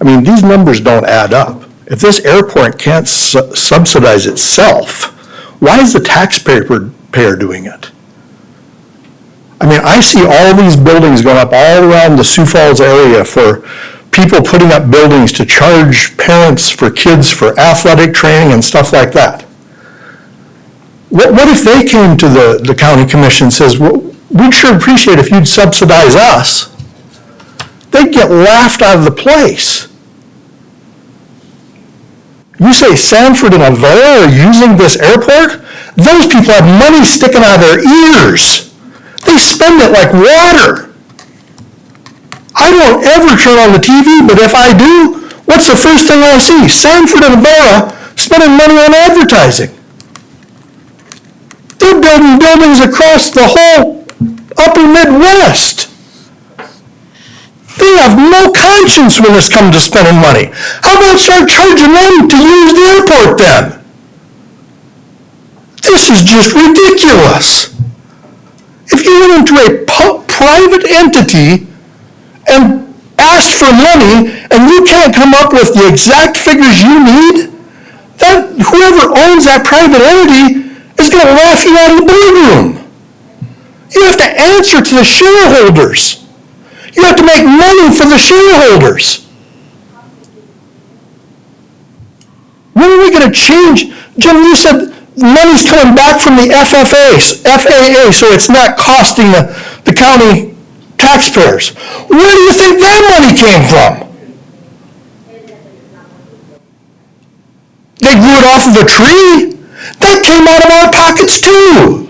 I mean, these numbers don't add up. If this airport can't subsidize itself, why is the taxpayer doing it? I mean, I see all these buildings going up all around the Sioux Falls area for people putting up buildings to charge parents for kids for athletic training and stuff like that. What if they came to the county commission and says, well, we'd sure appreciate if you'd subsidize us? They'd get laughed out of the place. You say Sanford and Avera are using this airport? Those people have money sticking out of their ears. They spend it like water. I don't ever turn on the TV, but if I do, what's the first thing I see? Sanford and Avera spending money on advertising. They're building buildings across the whole upper Midwest. They have no conscience when it's come to spending money. How about start charging them to use the airport then? This is just ridiculous. If you went into a private entity and asked for money and you can't come up with the exact figures you need, then whoever owns that private entity is going to laugh you out of the boardroom. You have to answer to the shareholders. You have to make money for the shareholders. When are we going to change? Jim, you said money's coming back from the FAA, so it's not costing the county taxpayers. Where do you think that money came from? They grew it off of a tree? That came out of our pockets too.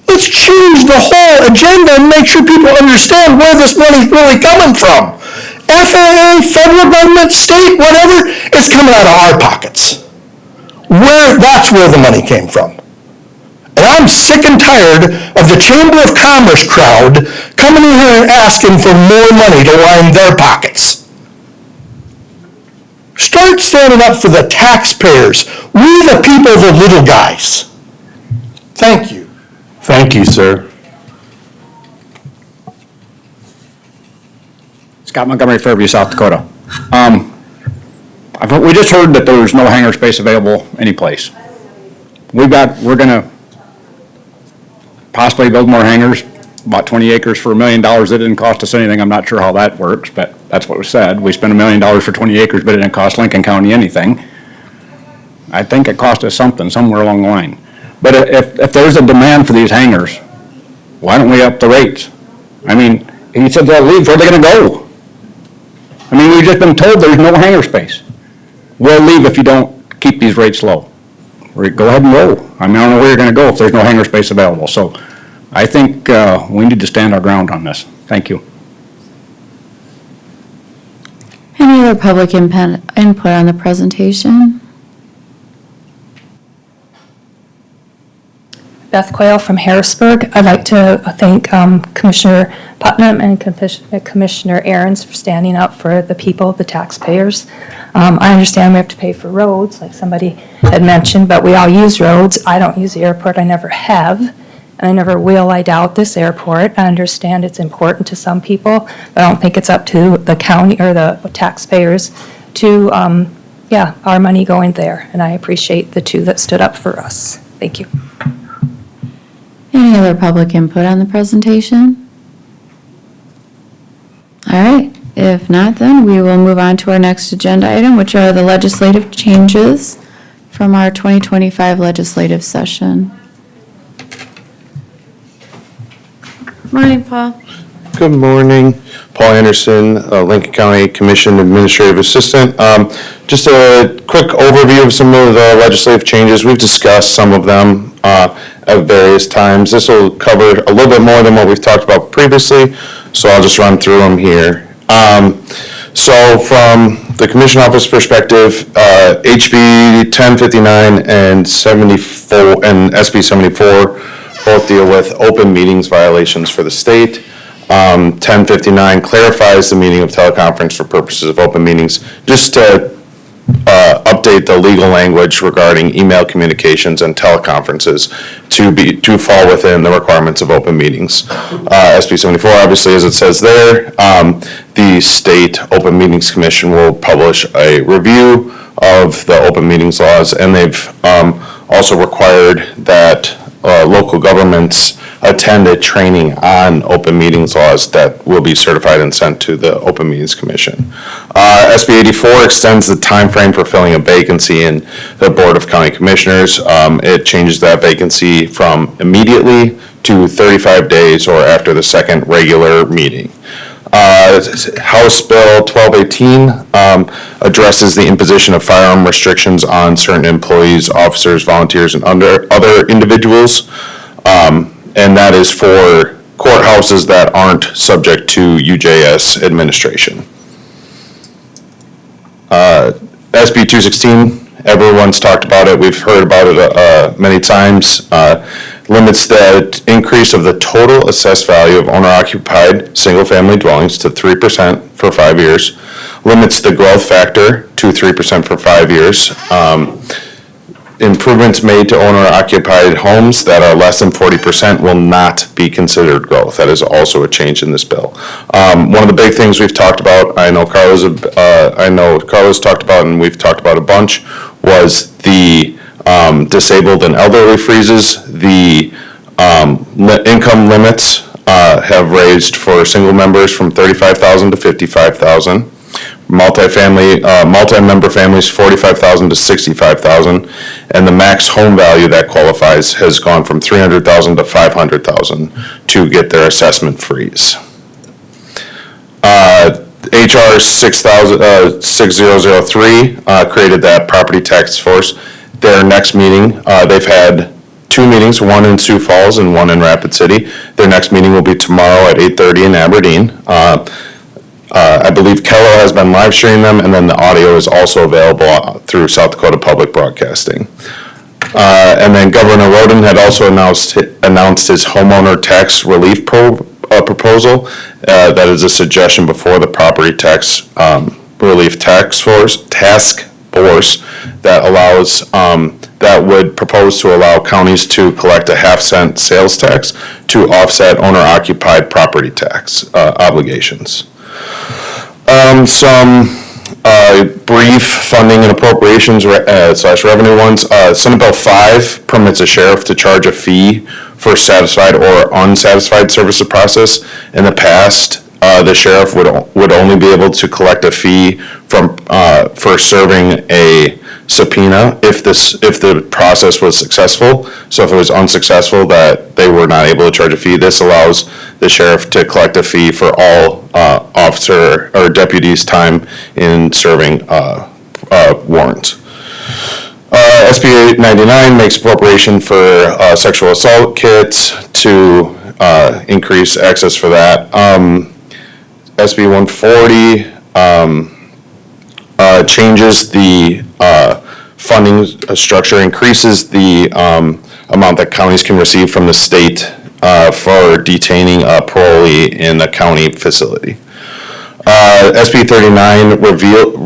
Let's change the whole agenda and make sure people understand where this money's really coming from. FAA, federal government, state, whatever, it's coming out of our pockets. That's where the money came from. And I'm sick and tired of the Chamber of Commerce crowd coming in here and asking for more money to line their pockets. Start standing up for the taxpayers. We the people, the little guys. Thank you. Thank you, sir. Scott Montgomery, Fairview, South Dakota. We just heard that there's no hangar space available anyplace. we're gonna possibly build more hangars, about 20 acres for $1 million. It didn't cost us anything. I'm not sure how that works, but that's what was said. We spent $1 million for 20 acres, but it didn't cost Lincoln County anything. I think it cost us something somewhere along the line. But if there's a demand for these hangars, why don't we up the rates? I mean, he said they'll leave, where are they gonna go? I mean, we've just been told there's no hangar space. We'll leave if you don't keep these rates low. Or go ahead and go. I mean, I don't know where you're gonna go if there's no hangar space available. So I think we need to stand our ground on this. Thank you. Any other public input on the presentation? Beth Quayle from Harrisburg. I'd like to thank Commissioner Putnam and Commissioner Aaron's for standing up for the people, the taxpayers. I understand we have to pay for roads, like somebody had mentioned, but we all use roads. I don't use the airport, I never have, and I never will. I doubt this airport. I understand it's important to some people, but I don't think it's up to the county or the taxpayers to, our money going there. And I appreciate the two that stood up for us. Thank you. Any other public input on the presentation? All right, if not, then we will move on to our next agenda item, which are the legislative changes from our 2025 legislative session. Morning, Paul. Good morning. Paul Anderson, Lincoln County Commission Administrative Assistant. Just a quick overview of some of the legislative changes. We've discussed some of them at various times. This will cover a little bit more than what we've talked about previously, so I'll just run through them here. So from the Commission Office perspective, HB 1059 and 74 and SB 74 both deal with open meetings violations for the state. 1059 clarifies the meaning of teleconference for purposes of open meetings, just to update the legal language regarding email communications and teleconferences to fall within the requirements of open meetings. SB 74, obviously, as it says there, the State Open Meetings Commission will publish a review of the open meetings laws, and they've also required that local governments attend a training on open meetings laws that will be certified and sent to the Open Meetings Commission. SB 84 extends the time frame for filling a vacancy in the Board of County Commissioners. It changes that vacancy from immediately to 35 days or after the second regular meeting. House Bill 1218 addresses the imposition of firearm restrictions on certain employees, officers, volunteers, and other individuals. And that is for courthouses that aren't subject to UJS administration. SB 216, everyone's talked about it, we've heard about it many times, limits the increase of the total assessed value of owner-occupied single-family dwellings to 3% for 5 years, limits the growth factor to 3% for 5 years. Improvements made to owner-occupied homes that are less than 40% will not be considered growth. That is also a change in this bill. One of the big things we've talked about, I know Carlos talked about, and we've talked about a bunch, was the disabled and elderly freezes. The income limits have raised for single members from $35,000 to $55,000. Multi-member families, $45,000 to $65,000, and the max home value that qualifies has gone from $300,000 to $500,000 to get their assessment freeze. HR 6003 created that property tax force. Their next meeting, they've had 2 meetings, one in Sioux Falls and one in Rapid City. Their next meeting will be tomorrow at 8:30 in Aberdeen. I believe Kello has been live streaming them, and then the audio is also available through South Dakota Public Broadcasting. And then Governor Roden had also announced his homeowner tax relief proposal. That is a suggestion before the property tax relief task force that allows that would propose to allow counties to collect a half-cent sales tax to offset owner-occupied property tax obligations. Some brief funding and appropriations slash revenue ones. Senate Bill 5 permits a sheriff to charge a fee for satisfied or unsatisfied service of process. In the past, the sheriff would only be able to collect a fee for serving a subpoena if the process was successful. So if it was unsuccessful, that they were not able to charge a fee. This allows the sheriff to collect a fee for all officer or deputies' time in serving warrants. SB 899 makes appropriation for sexual assault kits to increase access for that. SB 140 changes the funding structure, increases the amount that counties can receive from the state for detaining a parolee in a county facility. SB 39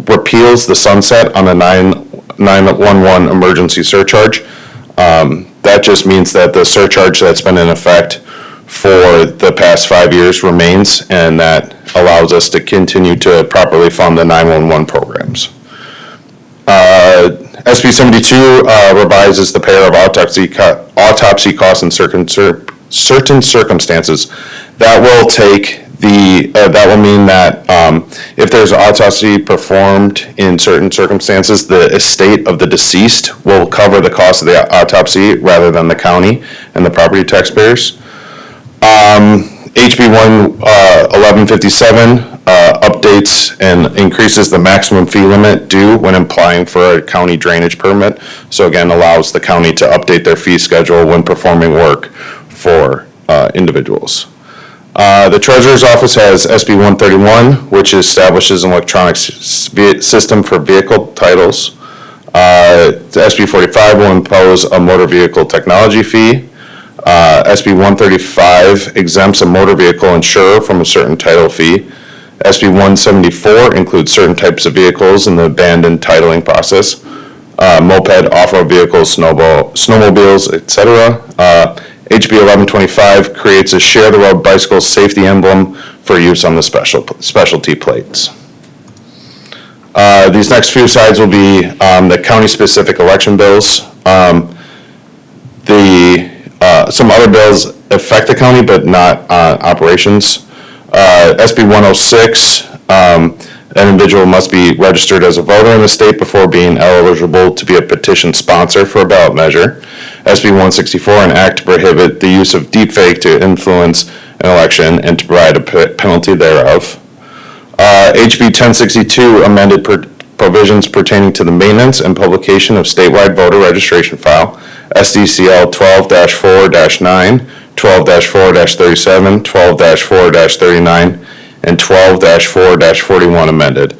repeals the sunset on the 911 emergency surcharge. That just means that the surcharge that's been in effect for the past 5 years remains, and that allows us to continue to properly fund the 911 programs. SB 72 revises the payer of autopsy costs in certain circumstances. That will mean that if there's autopsy performed in certain circumstances, the estate of the deceased will cover the cost of the autopsy rather than the county and the property taxpayers. HB 1157 updates and increases the maximum fee limit due when applying for a county drainage permit. So again, allows the county to update their fee schedule when performing work for individuals. The Treasurer's Office has SB 131, which establishes an electronic system for vehicle titles. The SB 45 will impose a motor vehicle technology fee. SB 135 exempts a motor vehicle insurer from a certain title fee. SB 174 includes certain types of vehicles in the abandoned titling process. Moped, off-road vehicles, snowmobiles, etc. HB 1125 creates a share the road bicycle safety emblem for use on the specialty plates. These next few slides will be the county-specific election bills. Some other bills affect the county, but not operations. SB 106, an individual must be registered as a voter in the state before being eligible to be a petition sponsor for a ballot measure. SB 164, an act to prohibit the use of deepfake to influence an election and to provide a penalty thereof. HB 1062, amended provisions pertaining to the maintenance and publication of statewide voter registration file, SDCL 12-4-9, 12-4-37, 12-4-39, and 12-4-41 amended.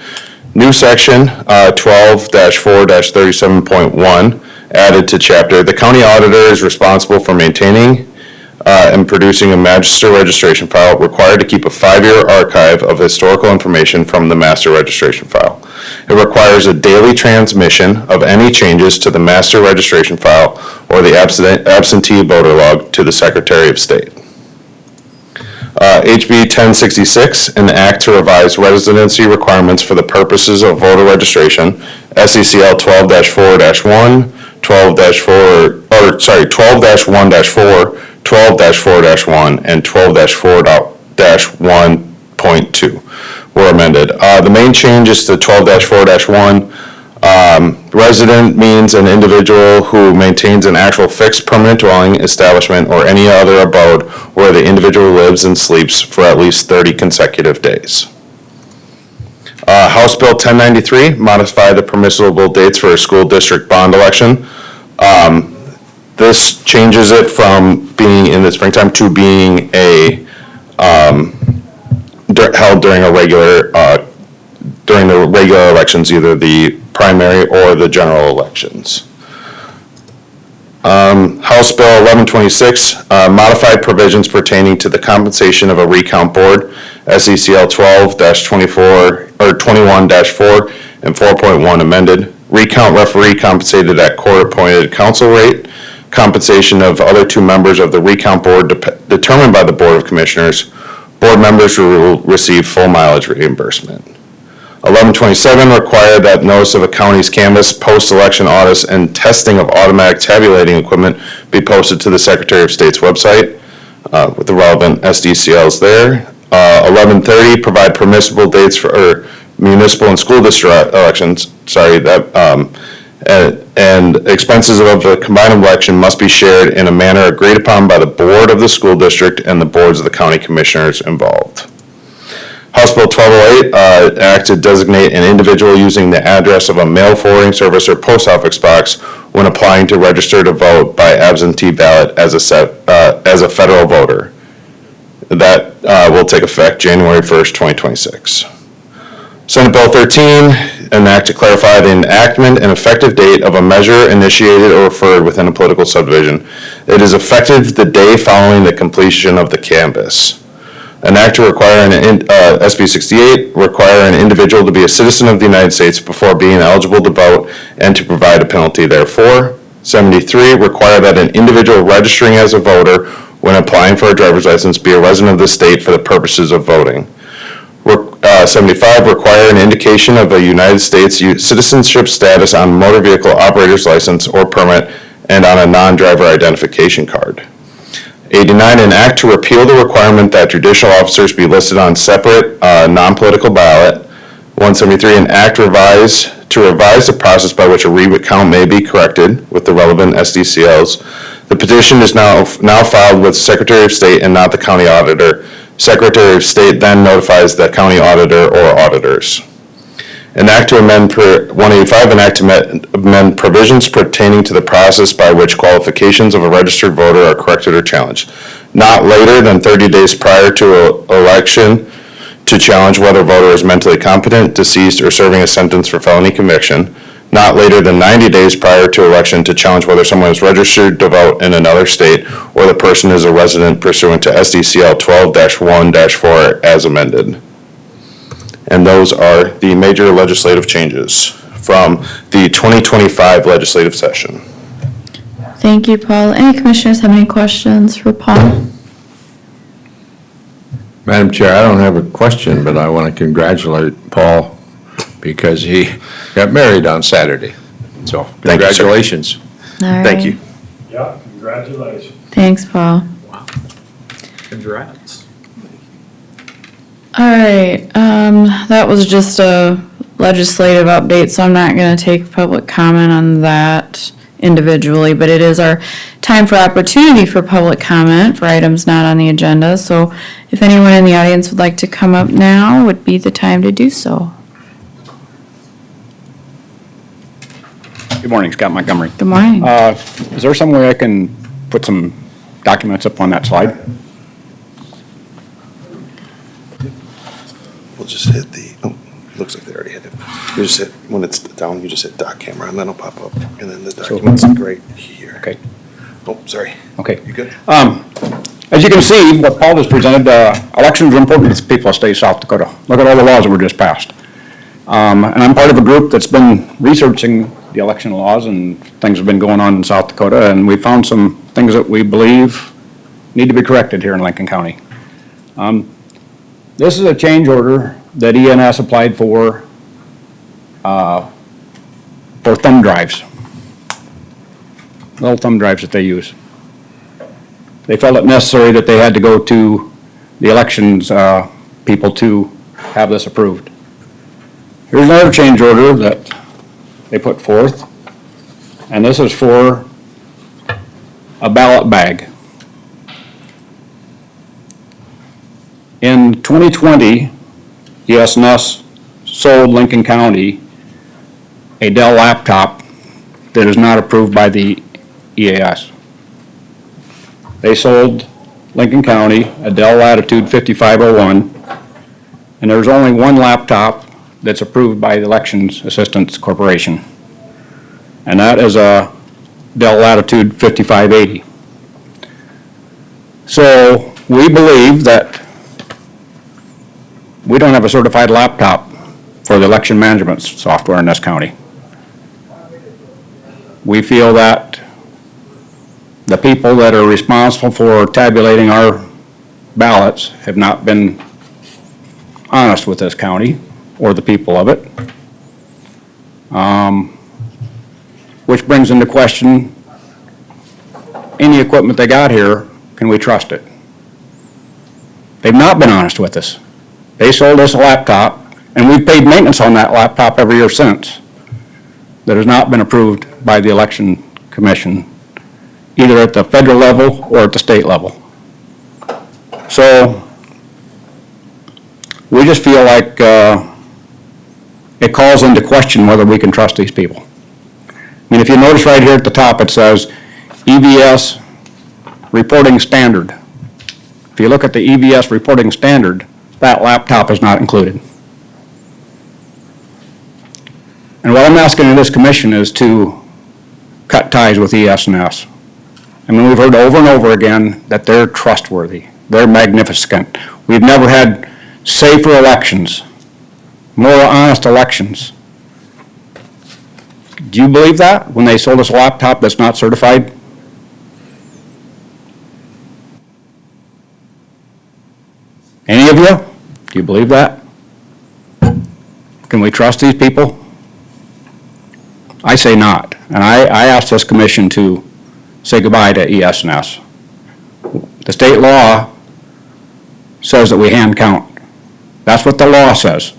New section 12-4-37.1 added to chapter. The county auditor is responsible for maintaining and producing a master registration file, required to keep a 5-year archive of historical information from the master registration file. It requires a daily transmission of any changes to the master registration file or the absentee voter log to the Secretary of State. HB 1066, an act to revise residency requirements for the purposes of voter registration, SECL 12-4-1, 12-1-4, 12-4-1, and 12-4-1.2 were amended. The main changes to 12-4-1, resident means an individual who maintains an actual fixed permanent dwelling, establishment, or any other abode where the individual lives and sleeps for at least 30 consecutive days. House Bill 1093, modify the permissible dates for a school district bond election. This changes it from being in the springtime to being held during the regular elections, either the primary or the general elections. House Bill 1126, modified provisions pertaining to the compensation of a recount board, SECL 12-24 or 21-4 and 4.1 amended. Recount referee compensated at court-appointed council rate. Compensation of other 2 members of the recount board determined by the Board of Commissioners. Board members will receive full mileage reimbursement. 1127, require that notice of a county's canvass, post-election audits, and testing of automatic tabulating equipment be posted to the Secretary of State's website with the relevant SDCLs there. 1130, provide permissible dates for municipal and school district elections, and expenses of the combined election must be shared in a manner agreed upon by the board of the school district and the boards of the county commissioners involved. House Bill 1208, act to designate an individual using the address of a mail forwarding service or post office box when applying to register to vote by absentee ballot as a federal voter. That will take effect January 1st, 2026. Senate Bill 13, an act to clarify the enactment and effective date of a measure initiated or referred within a political subdivision. It is effective the day following the completion of the canvass. An act to require SB 68, require an individual to be a citizen of the United States before being eligible to vote and to provide a penalty therefor. 73, require that an individual registering as a voter when applying for a driver's license be a resident of the state for the purposes of voting. 75, require an indication of a United States citizenship status on motor vehicle operator's license or permit and on a non-driver identification card. 89, an act to repeal the requirement that judicial officers be listed on separate, non-political ballot. 173, an act to revise the process by which a recount may be corrected with the relevant SDCLs. The petition is now filed with Secretary of State and not the county auditor. Secretary of State then notifies the county auditor or auditors. An act to amend 185, an act to amend provisions pertaining to the process by which qualifications of a registered voter are corrected or challenged. Not later than 30 days prior to election to challenge whether voter is mentally competent, deceased, or serving a sentence for felony conviction. Not later than 90 days prior to election to challenge whether someone is registered to vote in another state or the person is a resident pursuant to SDCL 12-1-4 as amended. And those are the major legislative changes from the 2025 legislative session. Thank you, Paul. Any commissioners have any questions for Paul? Madam Chair, I don't have a question, but I want to congratulate Paul because he got married on Saturday. So Thank you, sir. congratulations. All right. Thank you. Yeah, congratulations. Thanks, Paul. Congrats. All right, that was just a legislative update, so I'm not gonna take public comment on that individually, but it is our time for opportunity for public comment for items not on the agenda, so if anyone in the audience would like to come up now, would be the time to do so. Good morning, Scott Montgomery. Good morning. Is there some way I can put some documents up on that slide? We'll just hit looks like they already hit it. You just hit, when it's down, you just hit doc camera and then it'll pop up. And then the documents are right here. Okay. Oh, sorry. Okay. You good? As you can see, what Paul has presented, elections are important to the people of state of South Dakota. Look at all the laws that were just passed. And I'm part of a group that's been researching the election laws and things have been going on in South Dakota, and we found some things that we believe need to be corrected here in Lincoln County. This is a change order that ENS applied for thumb drives. Little thumb drives that they use. They felt it necessary that they had to go to the elections people to have this approved. Here's another change order that they put forth, and this is for a ballot bag. In 2020, ES&S sold Lincoln County a Dell laptop that is not approved by the EAS. They sold Lincoln County a Dell Latitude 5501, and there's only one laptop that's approved by the Elections Assistance Corporation, and that is a Dell Latitude 5580. So we believe that we don't have a certified laptop for the election management software in this county. We feel that the people that are responsible for tabulating our ballots have not been honest with this county or the people of it. Which brings into question, any equipment they got here, can we trust it? They've not been honest with us. They sold us a laptop, and we've paid maintenance on that laptop every year since. That has not been approved by the election commission, either at the federal level or at the state level. So, we just feel like it calls into question whether we can trust these people. I mean, if you notice right here at the top, it says EVS reporting standard. If you look at the EVS reporting standard, that laptop is not included. And what I'm asking of this commission is to cut ties with ES&S. I mean, we've heard over and over again that they're trustworthy, they're magnificent. We've never had safer elections, more honest elections. Do you believe that, when they sold us a laptop that's not certified? Any of you? Do you believe that? Can we trust these people? I say not, and I asked this commission to say goodbye to ES&S. The state law says that we hand count. That's what the law says.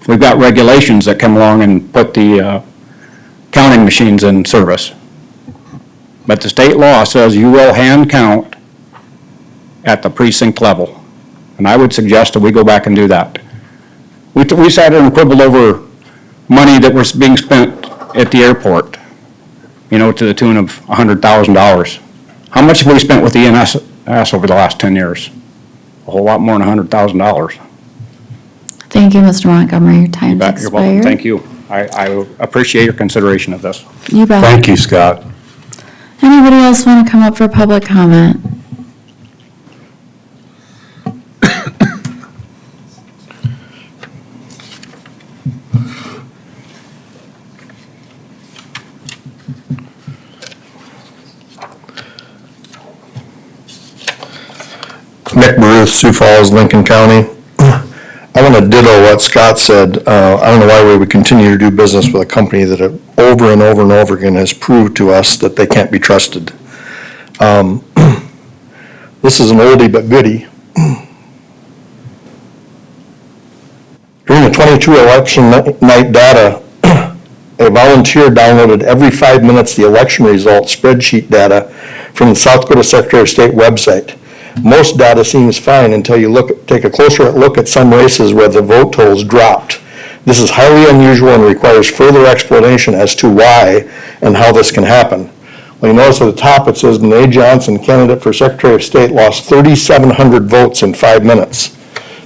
We've got regulations that come along and put the counting machines in service. But the state law says you will hand count at the precinct level. And I would suggest that we go back and do that. We sat there and quibbled over money that was being spent at the airport, to the tune of $100,000. How much have we spent with the ES&S over the last 10 years? A whole lot more than $100,000. Thank you, Mr. Montgomery. Your time's You're welcome. expired. Thank you. I appreciate your consideration of this. You bet. Thank you, Scott. Anybody else want to come up for public comment? Mick Baruth, Sioux Falls, Lincoln County. I want to ditto what Scott said. I don't know why we would continue to do business with a company that over and over and over again has proved to us that they can't be trusted. This is an oldie but goodie. During the 22 election night data, a volunteer downloaded every 5 minutes the election results spreadsheet data from the South Dakota Secretary of State website. Most data seems fine until you take a closer look at some races where the vote totals dropped. This is highly unusual and requires further explanation as to why and how this can happen. Well, you notice at the top it says Bené Johnson, candidate for Secretary of State, lost 3,700 votes in 5 minutes.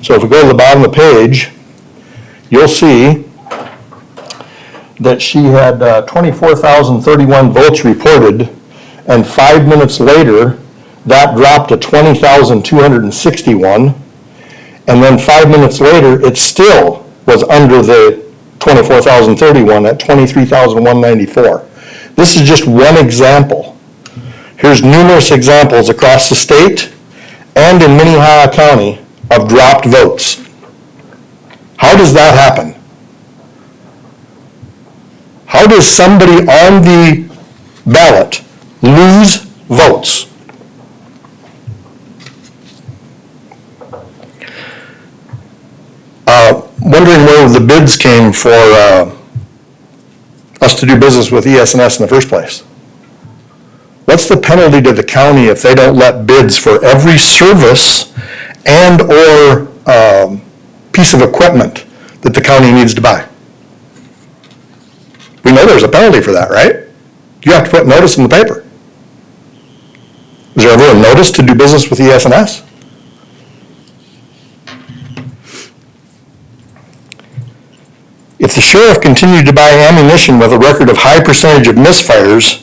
So if we go to the bottom of the page, you'll see that she had 24,031 votes reported, and 5 minutes later, that dropped to 20,261, and then 5 minutes later, it still was under the 24,031 at 23,194. This is just one example. Here's numerous examples across the state and in Minnehaha County of dropped votes. How does that happen? How does somebody on the ballot lose votes? Wondering where the bids came for us to do business with ES&S in the first place. What's the penalty to the county if they don't let bids for every service and or piece of equipment that the county needs to buy? We know there's a penalty for that, right? You have to put notice in the paper. Is there ever a notice to do business with ES&S? If the sheriff continued to buy ammunition with a record of high percentage of misfires,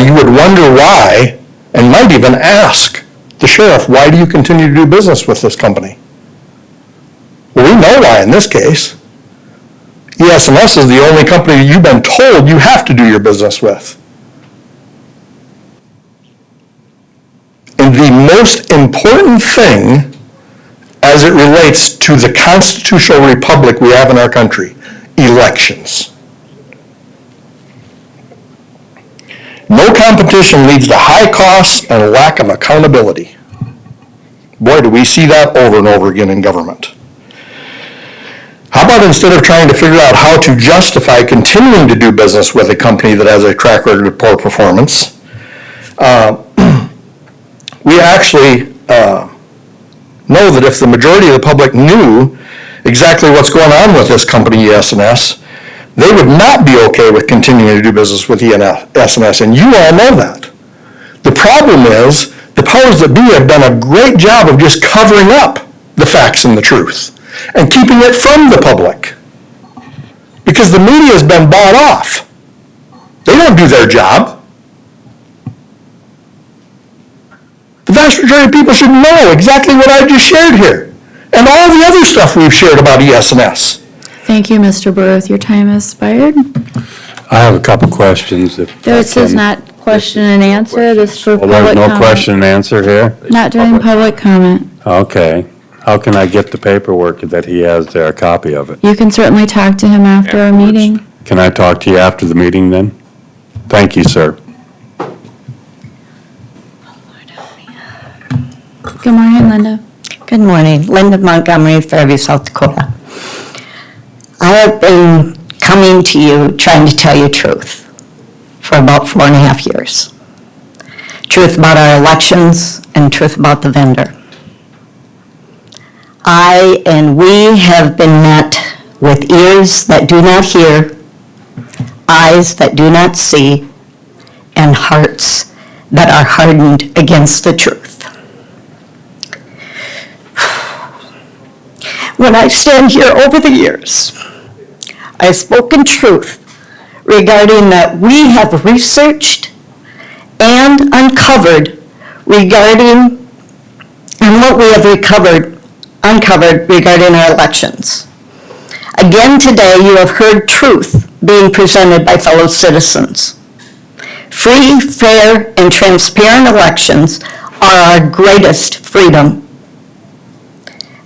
you would wonder why, and might even ask the sheriff, why do you continue to do business with this company? Well, we know why in this case. ES&S is the only company you've been told you have to do your business with. And the most important thing as it relates to the constitutional republic we have in our country, elections. No competition leads to high costs and a lack of accountability. Boy, do we see that over and over again in government. How about instead of trying to figure out how to justify continuing to do business with a company that has a track record of poor performance, we actually know that if the majority of the public knew exactly what's going on with this company, ES&S, they would not be okay with continuing to do business with ES&S, and you all know that. The problem is, the powers that be have done a great job of just covering up the facts and the truth, and keeping it from the public. Because the media has been bought off. They don't do their job. The vast majority of people should know exactly what I just shared here, and all the other stuff we've shared about ES&S. Thank you, Mr. Baruth. Your time has expired. I have a couple questions. This is not question and answer, this is for Well, public there's comment. no question and answer here? Not during public comment. Okay. How can I get the paperwork that he has there, a copy of it? You can certainly talk to him after our meeting. Can I talk to you after the meeting then? Thank you, sir. Good morning, Linda. Good morning. Linda Montgomery, Fairview, South Dakota. I have been coming to you trying to tell you truth for about 4.5 years. Truth about our elections and truth about the vendor. I and we have been met with ears that do not hear, eyes that do not see, and hearts that are hardened against the truth. When I stand here over the years, I have spoken truth regarding that we have researched and uncovered regarding, and what we have uncovered regarding our elections. Again today, you have heard truth being presented by fellow citizens. Free, fair, and transparent elections are our greatest freedom.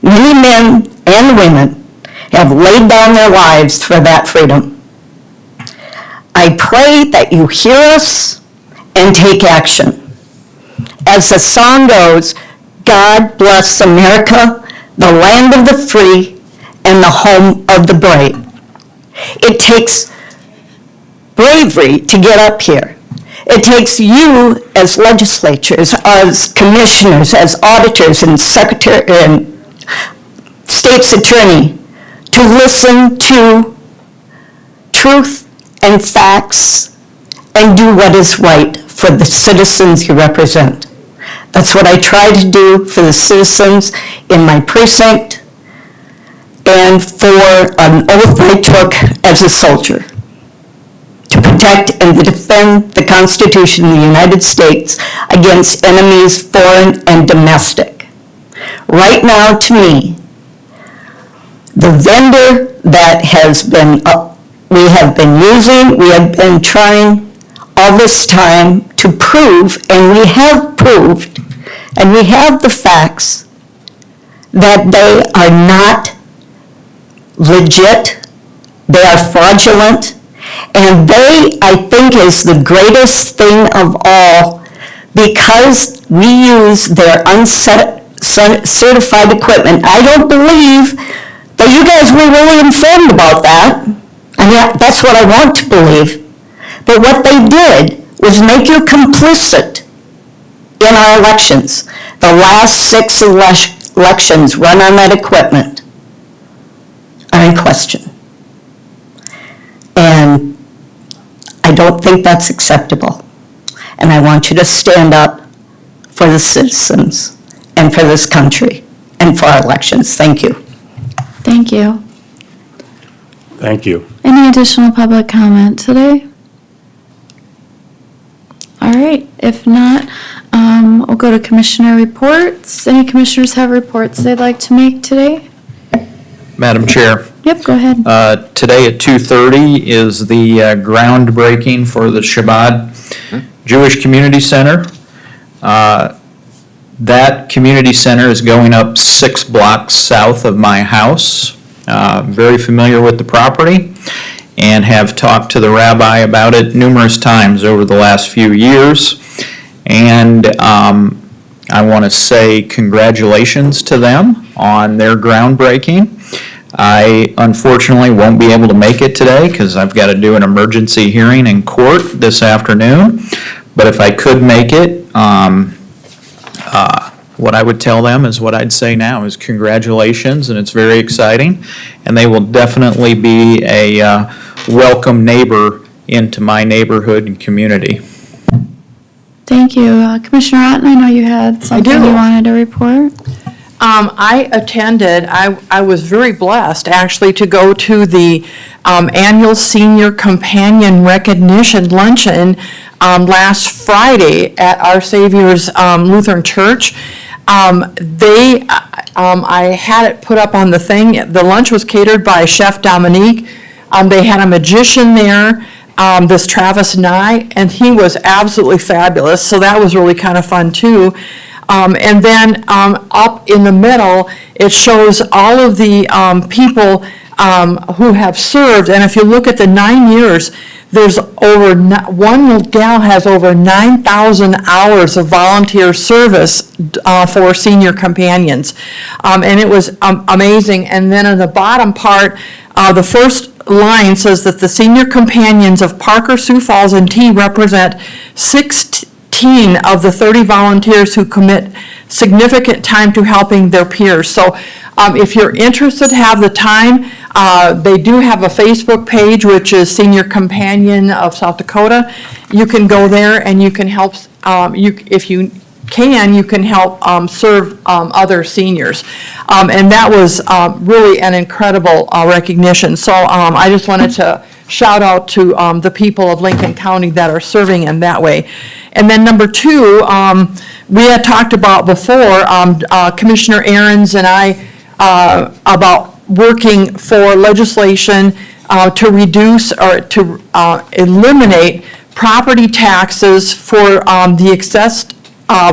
Many men and women have laid down their lives for that freedom. I pray that you hear us and take action. As the song goes, God bless America, the land of the free and the home of the brave. It takes bravery to get up here. It takes you as legislatures, as commissioners, as auditors and secretary and state's attorney to listen to truth and facts and do what is right for the citizens you represent. That's what I try to do for the citizens in my precinct and for an oath I took as a soldier to protect and to defend the Constitution of the United States against enemies, foreign and domestic. Right now, to me, the vendor that we have been using, we have been trying all this time to prove, and we have proved, and we have the facts, that they are not legit, they are fraudulent, and they, I think, is the greatest thing of all, because we use their certified equipment. I don't believe that you guys were really informed about that. I mean, that's what I want to believe. But what they did was make you complicit in our elections. The last 6 elections run on that equipment are in question. And I don't think that's acceptable. And I want you to stand up for the citizens and for this country and for our elections. Thank you. Thank you. Thank you. Any additional public comment today? All right, if not, we'll go to commissioner reports. Any commissioners have reports they'd like to make today? Madam Chair, Yep, go ahead. today at 2:30 is the groundbreaking for the Chabad Jewish Community Center. That community center is going up 6 blocks south of my house. Very familiar with the property and have talked to the rabbi about it numerous times over the last few years. And I want to say congratulations to them on their groundbreaking. I unfortunately won't be able to make it today because I've got to do an emergency hearing in court this afternoon. But if I could make it, what I would tell them is what I'd say now is congratulations, and it's very exciting. And they will definitely be a welcome neighbor into my neighborhood and community. Thank you. Commissioner Otten, I know you had something you wanted to report. I attended, I was very blessed, actually, to go to the annual Senior Companion Recognition Luncheon last Friday at Our Savior's Lutheran Church. I had it put up on the thing. The lunch was catered by Chef Dominique. They had a magician there, this Travis Nye, and he was absolutely fabulous, so that was really kind of fun, too. And then up in the middle, it shows all of the people who have served, and if you look at the 9 years, there's one gal has over 9,000 hours of volunteer service for senior companions. And it was amazing. And then in the bottom part, the first line says that the senior companions of Parker, Sioux Falls, and T represent 16 of the 30 volunteers who commit significant time to helping their peers. So if you're interested, have the time. They do have a Facebook page, which is Senior Companion of South Dakota. You can go there and you can help, if you can help serve other seniors. And that was really an incredible recognition. So I just wanted to shout out to the people of Lincoln County that are serving in that way. And then number 2, we had talked about before, Commissioner Aaron's and I, about working for legislation to reduce or to eliminate property taxes for the excess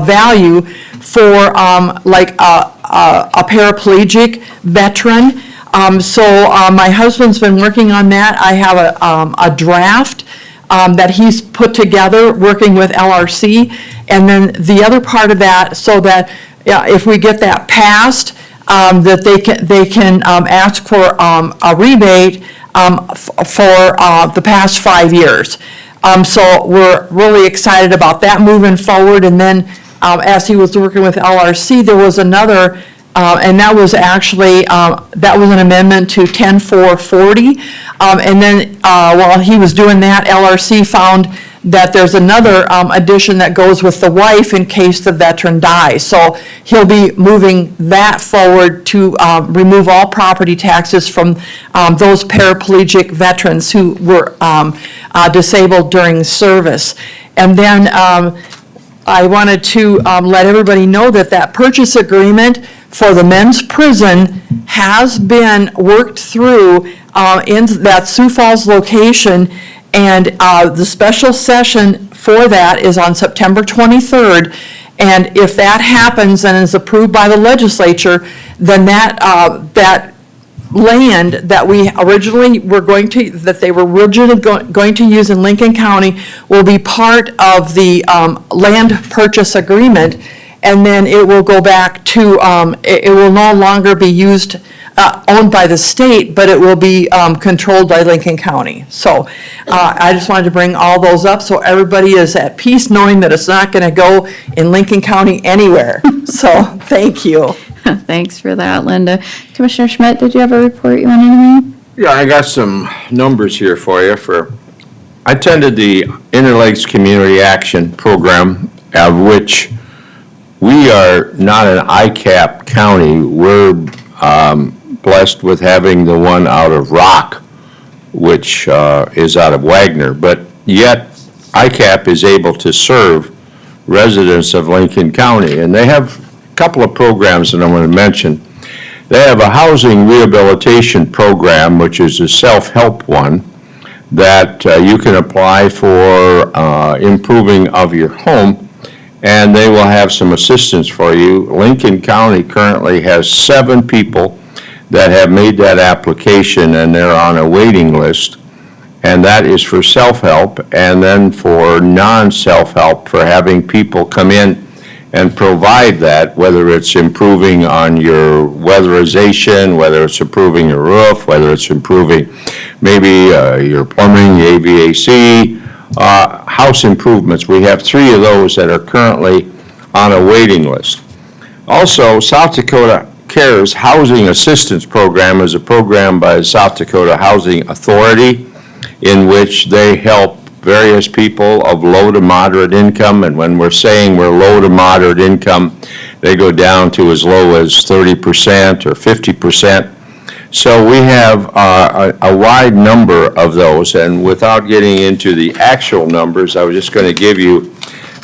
value for like a paraplegic veteran. So my husband's been working on that. I have a draft that he's put together, working with LRC. And then the other part of that, so that if we get that passed, that they can ask for a rebate for the past 5 years. So we're really excited about that moving forward. And then as he was working with LRC, there was another, and that was actually, that was an amendment to 10440. And then while he was doing that, LRC found that there's another addition that goes with the wife in case the veteran dies. So he'll be moving that forward to remove all property taxes from those paraplegic veterans who were disabled during service. And then I wanted to let everybody know that that purchase agreement for the men's prison has been worked through in that Sioux Falls location. And the special session for that is on September 23rd. And if that happens and is approved by the legislature, then that land that we originally were going to, that they were originally going to use in Lincoln County will be part of the land purchase agreement. And then it will go back to, it will no longer be used, owned by the state, but it will be controlled by Lincoln County. So I just wanted to bring all those up so everybody is at peace knowing that it's not going to go in Lincoln County anywhere. So thank you. Thanks for that, Linda. Commissioner Schmidt, did you have a report you wanted to make? Yeah, I got some numbers here for you. I attended the Interlakes Community Action Program, of which we are not an ICAP county. We're blessed with having the one out of Rock, which is out of Wagner. But yet, ICAP is able to serve residents of Lincoln County. And they have a couple of programs that I'm going to mention. They have a housing rehabilitation program, which is a self-help one, that you can apply for improving of your home. and they will have some assistance for you. Lincoln County currently has 7 people that have made that application, and they're on a waiting list. And that is for self-help, and then for non-self-help, for having people come in and provide that, whether it's improving on your weatherization, whether it's improving your roof, whether it's improving maybe your plumbing, the HVAC, house improvements. We have 3 of those that are currently on a waiting list. Also, South Dakota Cares Housing Assistance Program is a program by the South Dakota Housing Authority in which they help various people of low to moderate income, and when we're saying we're low to moderate income, they go down to as low as 30% or 50%. So we have a wide number of those, and without getting into the actual numbers, I was just going to give you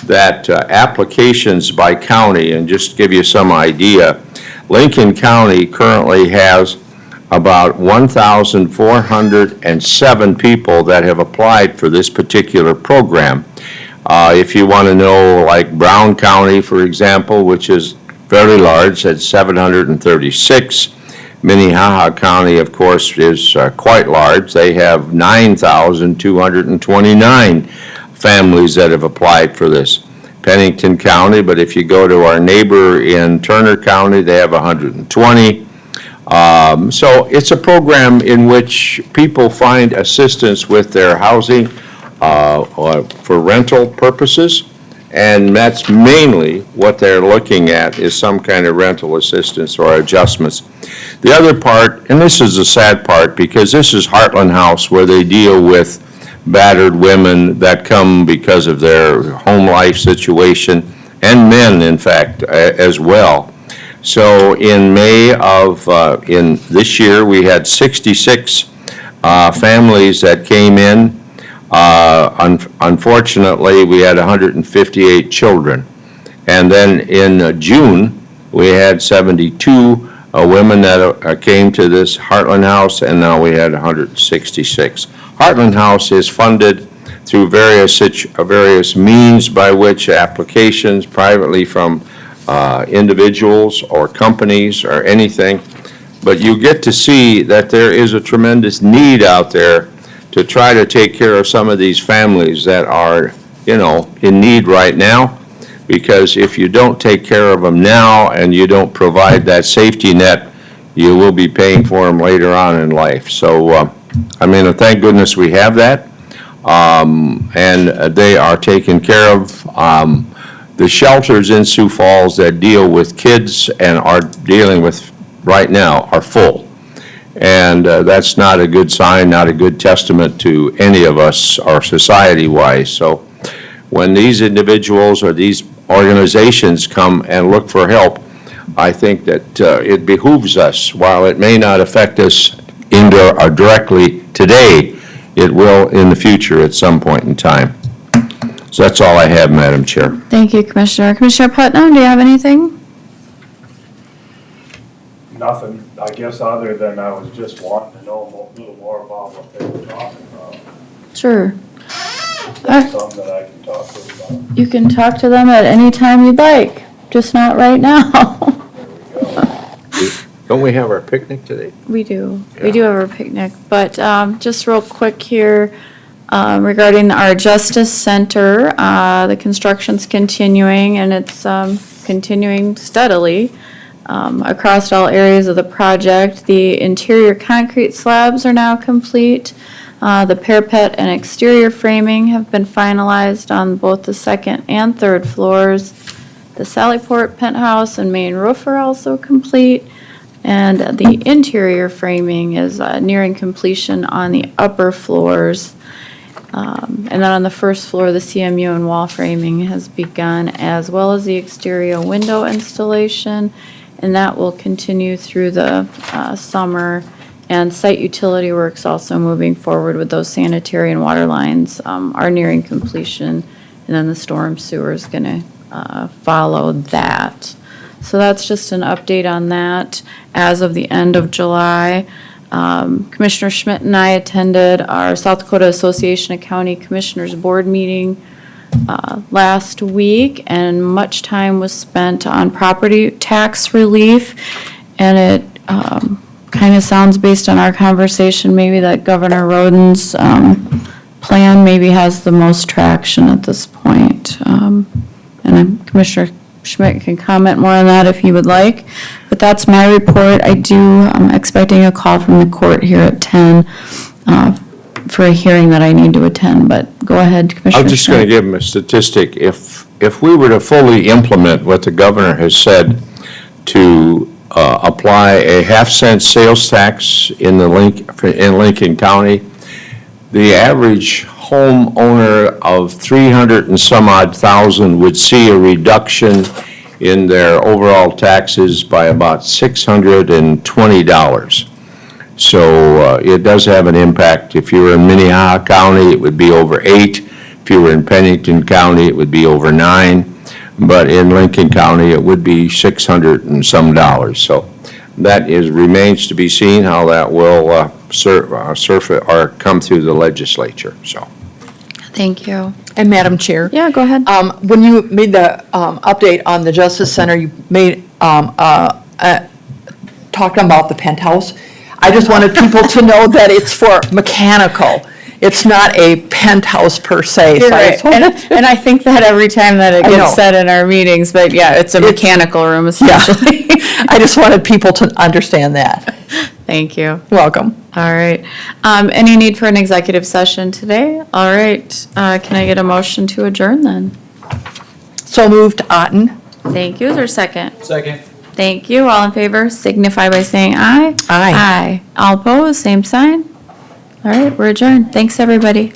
that applications by county and just give you some idea. Lincoln County currently has about 1,407 people that have applied for this particular program. If you want to know, like Brown County, for example, which is fairly large, at 736. Minnehaha County, of course, is quite large. They have 9,229 families that have applied for this. Pennington County, but if you go to our neighbor in Turner County, they have 120. So it's a program in which people find assistance with their housing or for rental purposes, and that's mainly what they're looking at, is some kind of rental assistance or adjustments. The other part, and this is the sad part, because this is Heartland House, where they deal with battered women that come because of their home life situation, and men, in fact, as well. So in May of, in this year, we had 66 families that came in. Unfortunately, we had 158 children. And then in June, we had 72 women that came to this Heartland House, and now we had 166. Heartland House is funded through various means by which applications privately from individuals or companies or anything, but you get to see that there is a tremendous need out there to try to take care of some of these families that are, in need right now, because if you don't take care of them now and you don't provide that safety net, you will be paying for them later on in life. So, thank goodness we have that, and they are taken care of. The shelters in Sioux Falls that deal with kids and are dealing with right now are full. And that's not a good sign, not a good testament to any of us or society-wise. So when these individuals or these organizations come and look for help, I think that it behooves us, while it may not affect us directly today, it will in the future at some point in time. So that's all I have, Madam Chair. Thank you, Commissioner. Commissioner Putnam, do you have anything? Nothing, I guess, other than I was just wanting to know a little more about what they were talking about. Sure. That's something that I can talk to them about. You can talk to them at any time you'd like, just not right now. Don't we have our picnic today? We do. We do have our picnic, but just real quick here, regarding our Justice Center, the construction's continuing, and it's continuing steadily across all areas of the project. The interior concrete slabs are now complete. The parapet and exterior framing have been finalized on both the second and third floors. The Sallyport penthouse and main roof are also complete. And the interior framing is nearing completion on the upper floors. And then on the first floor, the CMU and wall framing has begun, as well as the exterior window installation. And that will continue through the summer. And site utility works also moving forward with those sanitary and water lines are nearing completion. And then the storm sewer is going to follow that. So that's just an update on that as of the end of July. Commissioner Schmidt and I attended our South Dakota Association of County Commissioners Board meeting last week, and much time was spent on property tax relief. And it kind of sounds, based on our conversation, maybe that Governor Roden's plan maybe has the most traction at this point. Commissioner Schmidt can comment more on that if he would like. But that's my report. I'm expecting a call from the court here at 10 for a hearing that I need to attend, but go ahead, Commissioner. I'm just going to Schmidt. give them a statistic. If we were to fully implement what the governor has said to apply a half-cent sales tax in Lincoln County, the average homeowner of 300 and some odd thousand would see a reduction in their overall taxes by about $620. So it does have an impact. If you were in Minnehaha County, it would be over 8. If you were in Pennington County, it would be over 9. But in Lincoln County, it would be $600 and some dollars. So that remains to be seen how that will surface or come through the legislature, so. Thank you. And Madam Chair, Yeah, go ahead. when you made the update on the Justice Center, you made, talking about the penthouse. I just wanted people to know that it's for mechanical. It's not a penthouse per se. You're So I right. just wanted- And I think that every time that it I know. gets said in our meetings, but yeah, it's a mechanical room essentially. I just wanted people to understand that. Thank you. Welcome. All right. Any need for an executive session today? All right. Can I get a motion to adjourn then? So moved, Otten. Thank you. Is there a second? Second. Thank you. All in favor signify by saying aye. Aye. Aye. All opposed, same sign. All right, we're adjourned. Thanks, everybody.